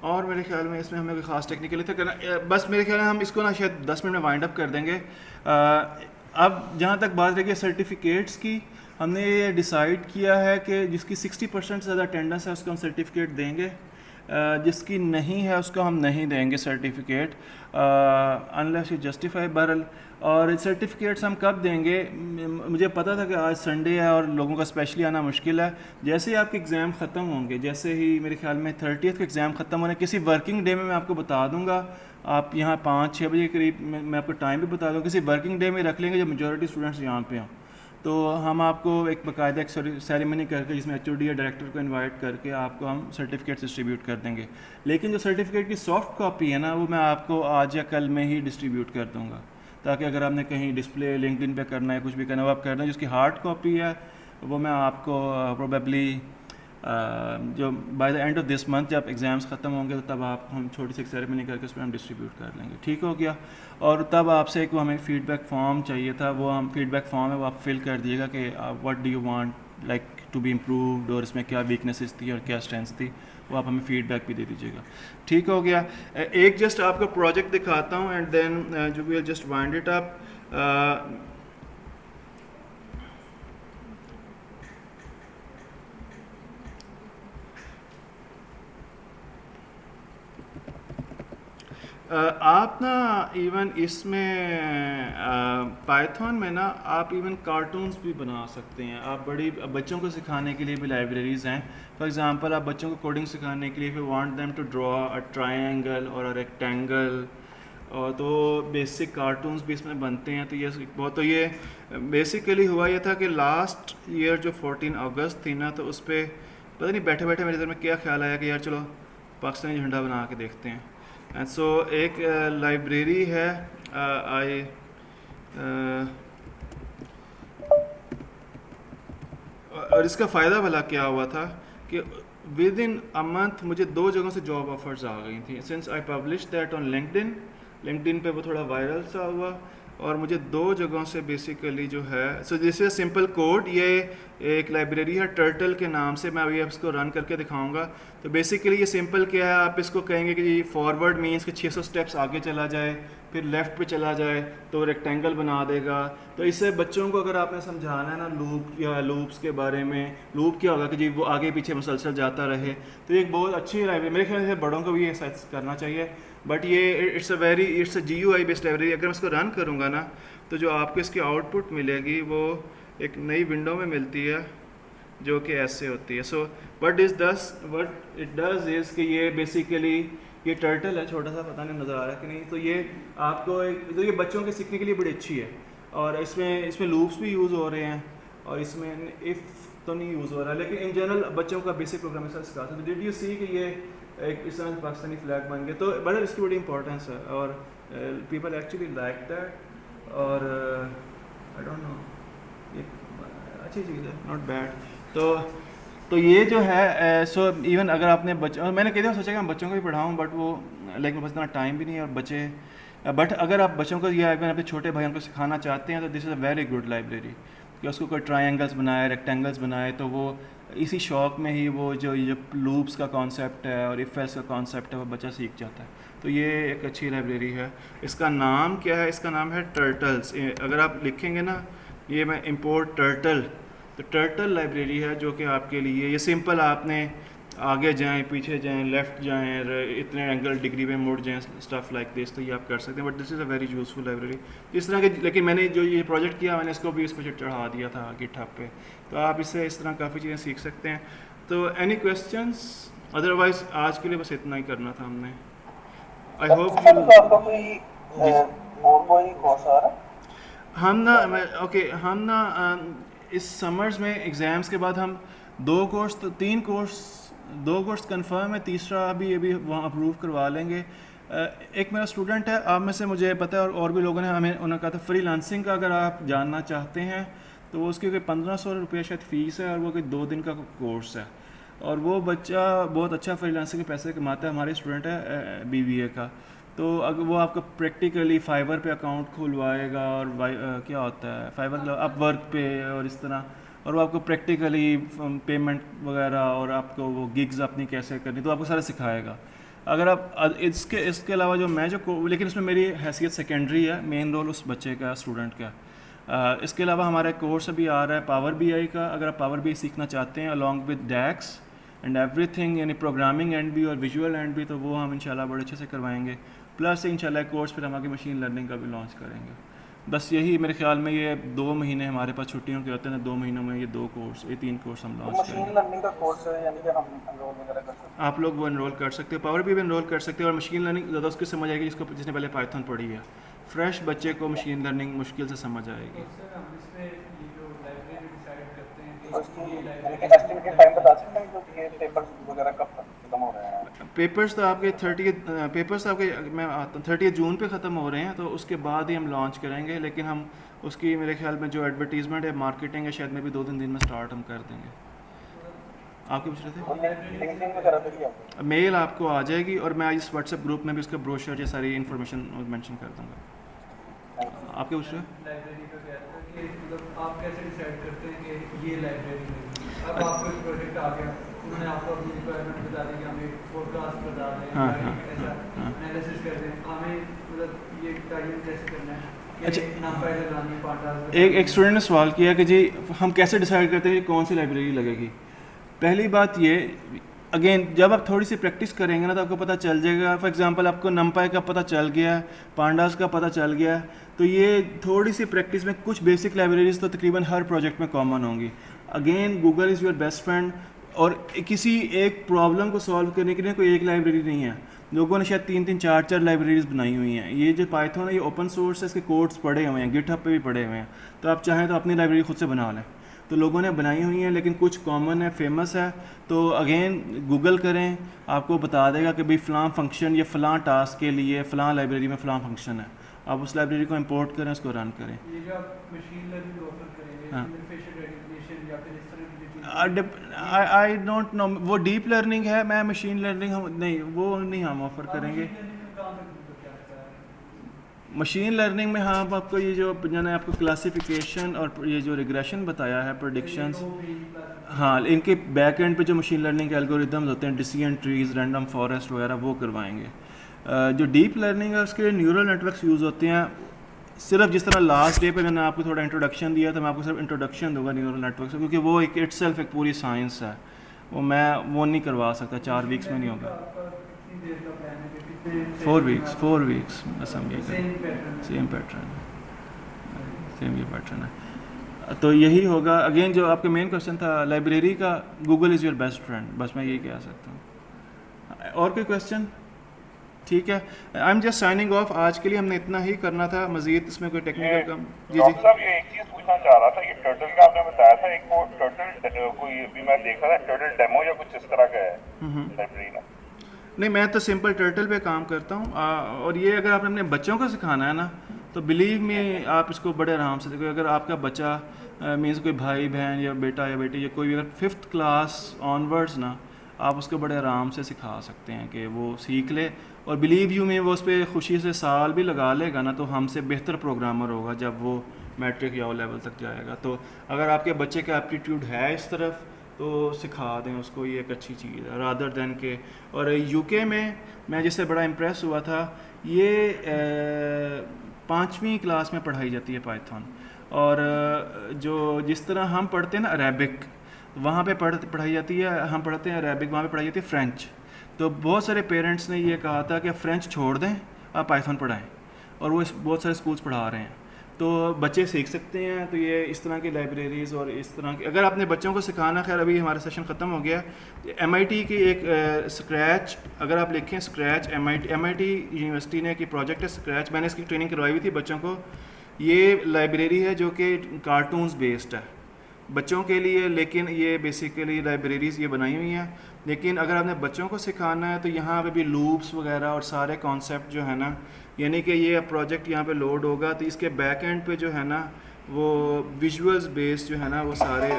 और मेरे ख्याल में इसमें हमें कोई ख़ास टेक्निकली था करना, बस मेरे ख्याल में हम इसको ना शायद 10 मिनट में वाइंड अप कर देंगे। अब जहाँ तक बात रही है सर्टिफिकेट्स की, हमने ये डिसाइड किया है कि जिसकी 60% से ज़्यादा अटेंडेंस है उसको हम सर्टिफिकेट देंगे, जिसकी नहीं है उसको हम नहीं देंगे सर्टिफिकेट अनलेस यू जस्टिफाई बरल। और सर्टिफिकेट्स हम कब देंगे? मुझे पता था कि आज संडे है और लोगों का स्पेशली आना मुश्किल है। जैसे ही आपके एग्ज़ाम ख़त्म होंगे, जैसे ही मेरे ख्याल में 30th के एग्ज़ाम ख़त्म होने, किसी वर्किंग डे में मैं आपको बता दूंगा। आप यहाँ 5-6 बजे के करीब मैं आपको टाइम भी बता दूँगा, किसी वर्किंग डे में रख लेंगे जब मेजॉरिटी स्टूडेंट्स यहाँ पे हों। तो हम आपको एक बाकायदा एक सेरेमनी करके, जिसमें HOD या डायरेक्टर को इनवाइट करके आपको हम सर्टिफिकेट्स डिस्ट्रीब्यूट कर देंगे। लेकिन जो सर्टिफिकेट की सॉफ्ट कॉपी है ना, वो मैं आपको आज या कल में ही डिस्ट्रीब्यूट कर दूँगा, ताकि अगर आपने कहीं डिस्प्ले लिंक्डइन पे करना है, कुछ भी करना है, वो आप करना है। जिसकी हार्ड कॉपी है वो मैं आपको प्रोबेबली जो by the end of this month जब एग्ज़ाम्स ख़त्म होंगे, तो तब आप हम छोटी सी एक सेरेमनी करके उस पर हम डिस्ट्रीब्यूट कर लेंगे। ठीक हो गया? और तब आपसे एक वो हमें फ़ीडबैक फॉर्म चाहिए था, वो हम फ़ीडबैक फॉर्म है वो आप फिल कर दिएगा कि what do you want like to be improved, और इसमें क्या वीकनेसेस थी और क्या स्ट्रेंथ्स थी, वो आप हमें फ़ीडबैक भी दे दीजिएगा। ठीक हो गया? एक जस्ट आपको प्रोजेक्ट दिखाता हूँ एंड देन जो will just wind it up. आप ना इवन इसमें पाइथन में ना आप इवन कार्टून्स भी बना सकते हैं। आप बच्चों को सिखाने के लिए भी लाइब्रेरीज़ हैं। फॉर एग्जांपल आप बच्चों को कोडिंग सिखाने के लिए if you want them to draw a triangle और अ रेक्टेंगल, और तो बेसिक कार्टून्स भी इसमें बनते हैं। तो ये बेसिकली हुआ ये था कि लास्ट ईयर जो 14 अगस्त थी ना, तो उस पर पता नहीं बैठे बैठे मेरे दिल में क्या ख्याल आया कि यार चलो पाकिस्तानी झंडा बना के देखते हैं। एंड सो एक लाइब्रेरी है और इसका फ़ायदा भला क्या हुआ था कि विद इन अ मंथ मुझे 2 जगहों से जॉब ऑफर्स आ गई थी। Since I publish that on LinkedIn पे वो थोड़ा वायरल सा हुआ, और मुझे 2 जगहों से बेसिकली जो है, so this is simple code. ये एक लाइब्रेरी है टर्टल के नाम से, मैं अभी इसको रन करके दिखाऊंगा। तो बेसिकली ये सिंपल क्या है, आप इसको कहेंगे कि फॉरवर्ड मीन्स कि 600 स्टेप्स आगे चला जाए, फिर लेफ़्ट पे चला जाए तो रेक्टेंगल बना देगा। तो इससे बच्चों को अगर आपने समझाना है ना लूप या लूप्स के बारे में, लूप क्या होगा कि जी वो आगे पीछे मुसलसल जाता रहे, तो एक बहुत अच्छी लाइब्रेरी, मेरे ख्याल से बड़ों को भी ये करना चाहिए। बट ये it's a GUI based library. अगर मैं इसको रन करूँगा ना, तो जो आपको इसकी आउटपुट मिलेगी वो एक नई विंडो में मिलती है जो कि ऐसे होती है। So what it does is कि ये बेसिकली ये टर्टल है, छोटा सा, पता नहीं नज़र आ रहा है कि नहीं। तो ये आपको तो ये बच्चों के सीखने के लिए बड़ी अच्छी है, और इसमें लूप्स भी यूज़ हो रहे हैं, और इसमें इफ़ तो नहीं यूज़ हो रहा, लेकिन इन जनरल बच्चों का बेसिक प्रोग्रामिंग सर सिखा सकते। डिड यू सी कि ये एक इस तरह पाकिस्तानी फ्लैग बन गया, तो बड़ा इसकी बड़ी इंपॉर्टेंस है और पीपल एक्चुअली लाइक दैट। और आई डोंट नो, ये अच्छी चीज़ है, नॉट बैड। तो ये जो है सो इवन अगर आपने बच्चों, मैंने कई दफ़ा सोचा कि मैं बच्चों को भी पढ़ाऊँ, बट वो लाइक मेरे पास इतना टाइम भी नहीं है और बच्चे, बट अगर आप बच्चों को या अगर अपने छोटे भाइयों को सिखाना चाहते हैं तो this is a very good library, कि उसको कोई ट्रायंगल्स बनाए, रेक्टेंगल्स बनाए, तो वो इसी शौक में ही वो जो लूप्स का कॉन्सेप्ट है और इफ एल्स का कॉन्सेप्ट है वो बच्चा सीख जाता है। तो ये एक अच्छी लाइब्रेरी है। इसका नाम क्या है? इसका नाम है टर्टल्स। अगर आप लिखेंगे ना, ये मैं इंपोर्ट टर्टल, तो टर्टल लाइब्रेरी है जो कि आपके लिए ये सिंपल, आपने आगे जाएं, पीछे जाएं, लेफ़्ट जाएं, इतने एंगल डिग्री में मुड़ जाएं, स्टफ लाइक दिस, तो ये आप कर सकते हैं। But this is a very useful library इस तरह के। लेकिन मैंने जो ये प्रोजेक्ट किया, मैंने इसको भी इस पर चढ़ा दिया था गिटहब पे, तो आप इससे इस तरह काफ़ी चीज़ें सीख सकते हैं। तो एनी क्वेश्चंस? अदरवाइज आज के लिए बस इतना ही करना था हमने। आई होप हम ना इस समर्स में एग्ज़ाम्स के बाद हम 2 कोर्स कंफर्म है, तीसरा अभी वहाँ अप्रूव करवा लेंगे। एक मेरा स्टूडेंट है, आप में से मुझे पता है और भी लोगों ने हमें उन्होंने कहा था फ्रीलांसिंग का अगर आप जानना चाहते हैं तो वो उसकी कोई 1500 रुपये शायद फ़ीस है और वो कोई 2 दिन का कोर्स है, और वो बच्चा बहुत अच्छा फ्रीलांसिंग के पैसे कमाता है। हमारे स्टूडेंट है BBA का, तो अगर वो आपका प्रैक्टिकली फाइवर पे अकाउंट खुलवाएगा और क्या होता है फाइवर, अपवर्क पे और इस तरह, और वो आपको प्रैक्टिकली पेमेंट वगैरह और आपको वो गिग्स अपनी कैसे करनी, तो आपको सारा सिखाएगा। अगर आप इसके अलावा जो मैं लेकिन उसमें मेरी हैसियत सेकेंडरी है, मेन रोल उस बच्चे का, स्टूडेंट का। इसके अलावा हमारा कोर्स अभी आ रहा है पावर BI का। अगर आप पावर BI सीखना चाहते हैं along with DAX and everything, यानी प्रोग्रामिंग एंड भी और विजुअल एंड भी, तो वो हम इंशाल्लाह बड़े अच्छे से करवाएंगे। प्लस इंशाल्लाह कोर्स फिर हम आगे मशीन लर्निंग का भी लॉन्च करेंगे। बस यही मेरे ख्याल में ये 2 महीने हमारे पास छुट्टियों के होते हैं, 2 महीनों में ये 3 कोर्स हम लॉन्च करेंगे। मशीन लर्निंग का कोर्स है, यानी कि हम एनरोल वगैरह कर सकते हैं। आप लोग वो एनरोल कर सकते हो, पावर भी एनरोल कर सकते हो। और मशीन लर्निंग ज़्यादा उसकी समझ आएगी जिसने पहले पाइथन पढ़ी है। फ्रेश बच्चे को मशीन लर्निंग मुश्किल से समझ आएगी। पेपर्स तो आपके 30 जून पे ख़त्म हो रहे हैं, तो उसके बाद ही हम लॉन्च करेंगे। लेकिन हम उसकी मेरे ख्याल में जो एडवर्टीज़मेंट है, मार्केटिंग है, शायद में भी 2-3 दिन में स्टार्ट हम कर देंगे। आपके पूछ रहे थे? मेल आपको आ जाएगी और मैं इस व्हाट्सएप ग्रुप में भी उसका ब्रोशर या सारी इन्फॉर्मेशन मेंशन कर दूँगा। आपके पूछ रहे हैं? आप कैसे डिसाइड करते हैं कि ये लाइब्रेरी है? अब आपको एक प्रोजेक्ट आ गया, उन्होंने आपको अपनी रिक्वायरमेंट बता दी कि हमें फोरकास्ट बता दें, ऐसा एनालिसिस कर दें, हमें मतलब ये टाइम कैसे करना है? अच्छा, एक स्टूडेंट ने सवाल किया कि जी हम कैसे डिसाइड करते हैं कि कौन सी लाइब्रेरी लगेगी। पहली बात ये, अगेन जब आप थोड़ी सी प्रैक्टिस करेंगे ना तो आपको पता चल जाएगा। फॉर एग्जांपल आपको नमपाई का पता चल गया, पांडास का पता चल गया, तो ये थोड़ी सी प्रैक्टिस में कुछ बेसिक लाइब्रेरीज तो तकरीबन हर प्रोजेक्ट में कॉमन होंगी। Again Google is your best friend, और किसी एक प्रॉब्लम को सॉल्व करने के लिए कोई एक लाइब्रेरी नहीं है। लोगों ने शायद 3-3, 4-4 लाइब्रेरीज बनाई हुई हैं। ये जो पाइथन है ये ओपन सोर्स है, इसके कोड्स पड़े हुए हैं, गिटहब पे भी पड़े हुए हैं। तो आप चाहें तो अपनी लाइब्रेरी खुद से बना लें। तो लोगों ने बनाई हुई हैं, लेकिन कुछ कॉमन है, फेमस है। तो अगेन गूगल करें, आपको बता देगा कि भाई फ़लाँ फंक्शन या फ़लाँ टास्क के लिए फ़लाँ लाइब्रेरी में फ़लाँ फंक्शन है। आप उस लाइब्रेरी को इंपोर्ट करें, उसको रन करें। ये जो आप मशीन लर्निंग ऑफर करेंगे, हाँ। फेशियल रिकग्निशन या फिर इस तरह की आई डोंट नो, वो डीप लर्निंग है। मैं मशीन लर्निंग नहीं, वो नहीं हम ऑफ़र करेंगे। मशीन लर्निंग में हाँ आपको ये जो मैंने आपको क्लासिफिकेशन और ये जो रिग्रेशन बताया है, प्रेडिक्शंस, हाँ इनके बैक एंड पे जो मशीन लर्निंग के एल्गोरिदम्स होते हैं, डिसीजन ट्रीज, रैंडम फॉरेस्ट वगैरह, वो करवाएंगे। जो डीप लर्निंग है उसके न्यूरल नेटवर्क्स यूज़ होते हैं। सिर्फ जिस तरह लास्ट डे पे मैंने आपको थोड़ा इंट्रोडक्शन दिया था, मैं आपको सिर्फ इंट्रोडक्शन दूंगा न्यूरल नेटवर्क से, क्योंकि वो एक इटसेल्फ एक पूरी साइंस है। वो नहीं करवा सकता, 4 वीक्स में नहीं होगा। 4 वीक्स बस हम ये करें। सेम पैटर्न ये पैटर्न है। तो यही होगा। अगेन जो आपका मेन क्वेश्चन था लाइब्रेरी का, Google is your best friend, बस मैं यही कह सकता हूँ। और कोई क्वेश्चन? ठीक है, I am just signing off. आज के लिए हमने इतना ही करना था, मजीद इसमें कोई टेक्निकल काम। जी डॉक्टर साहब ये एक चीज पूछना चाह रहा था, ये टर्टल का आपने बताया था, एक वो टर्टल कोई अभी मैं देख रहा था टर्टल डेमो या कुछ इस तरह का है लाइब्रेरी में। नहीं, मैं तो सिंपल टर्टल पे काम करता हूँ, और ये अगर आपने अपने बच्चों को सिखाना है ना तो बिलीव में आप इसको बड़े आराम से देखो। अगर आपका बच्चा मीन्स कोई भाई बहन या बेटा या बेटी या कोई भी अगर 5th क्लास ऑनवर्ड्स ना, आप उसको बड़े आराम से सिखा सकते हैं कि वो सीख ले, और बिलीव यू में वो उस पर खुशी से साल भी लगा लेगा ना तो हमसे बेहतर प्रोग्रामर होगा जब वो मैट्रिक या ओ लेवल तक जाएगा। तो अगर आपके बच्चे का एप्टीट्यूड है इस तरफ तो सिखा दें उसको, ये एक अच्छी चीज़ है रादर देन के। और यूके में मैं जिससे बड़ा इम्प्रेस हुआ था, ये 5वीं क्लास में पढ़ाई जाती है पाइथन, और जो जिस तरह हम पढ़ते हैं ना अरेबिक, वहाँ पे पढ़ाई जाती है, हम पढ़ते हैं अरेबिक, वहाँ पे पढ़ाई जाती है फ्रेंच। तो बहुत सारे पेरेंट्स ने ये कहा था कि फ्रेंच छोड़ दें, आप पाइथन पढ़ाएं, और वो बहुत सारे स्कूल्स पढ़ा रहे हैं, तो बच्चे सीख सकते हैं। तो ये इस तरह की लाइब्रेरीज़ और इस तरह की अगर आपने बच्चों को सिखाना, खैर अभी हमारा सेशन ख़त्म हो गया। MIT की एक स्क्रैच, अगर आप लिखें स्क्रैच, MIT यूनिवर्सिटी ने की प्रोजेक्ट है स्क्रैच, मैंने इसकी ट्रेनिंग करवाई हुई थी बच्चों को। ये लाइब्रेरी है जो कि कार्टून्स बेस्ड है बच्चों के लिए, लेकिन ये बेसिकली लाइब्रेरीज़ ये बनाई हुई हैं। लेकिन अगर आपने बच्चों को सिखाना है तो यहाँ पे भी लूप्स वगैरह और सारे कॉन्सेप्ट जो है ना, यानी कि ये प्रोजेक्ट यहाँ पे लोड होगा तो इसके बैक एंड पे जो है ना वो विजुअल्स बेस्ड जो है ना वो सारे,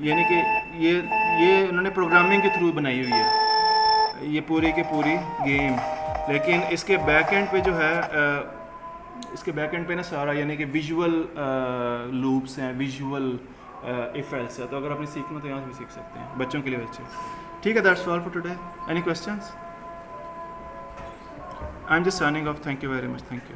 यानी कि ये उन्होंने प्रोग्रामिंग के थ्रू बनाई हुई है ये पूरी की पूरी गेम। लेकिन इसके बैक एंड पे जो है इसके बैक एंड पे ना सारा यानी कि विजुअल लूप्स हैं, विजुअल इफेक्ट्स है। तो अगर आपने सीखना तो यहाँ से भी सीख सकते हैं बच्चों के लिए अच्छे। ठीक है, that's all for today. Any questions? I am just signing off. Thank you very much. Thank you.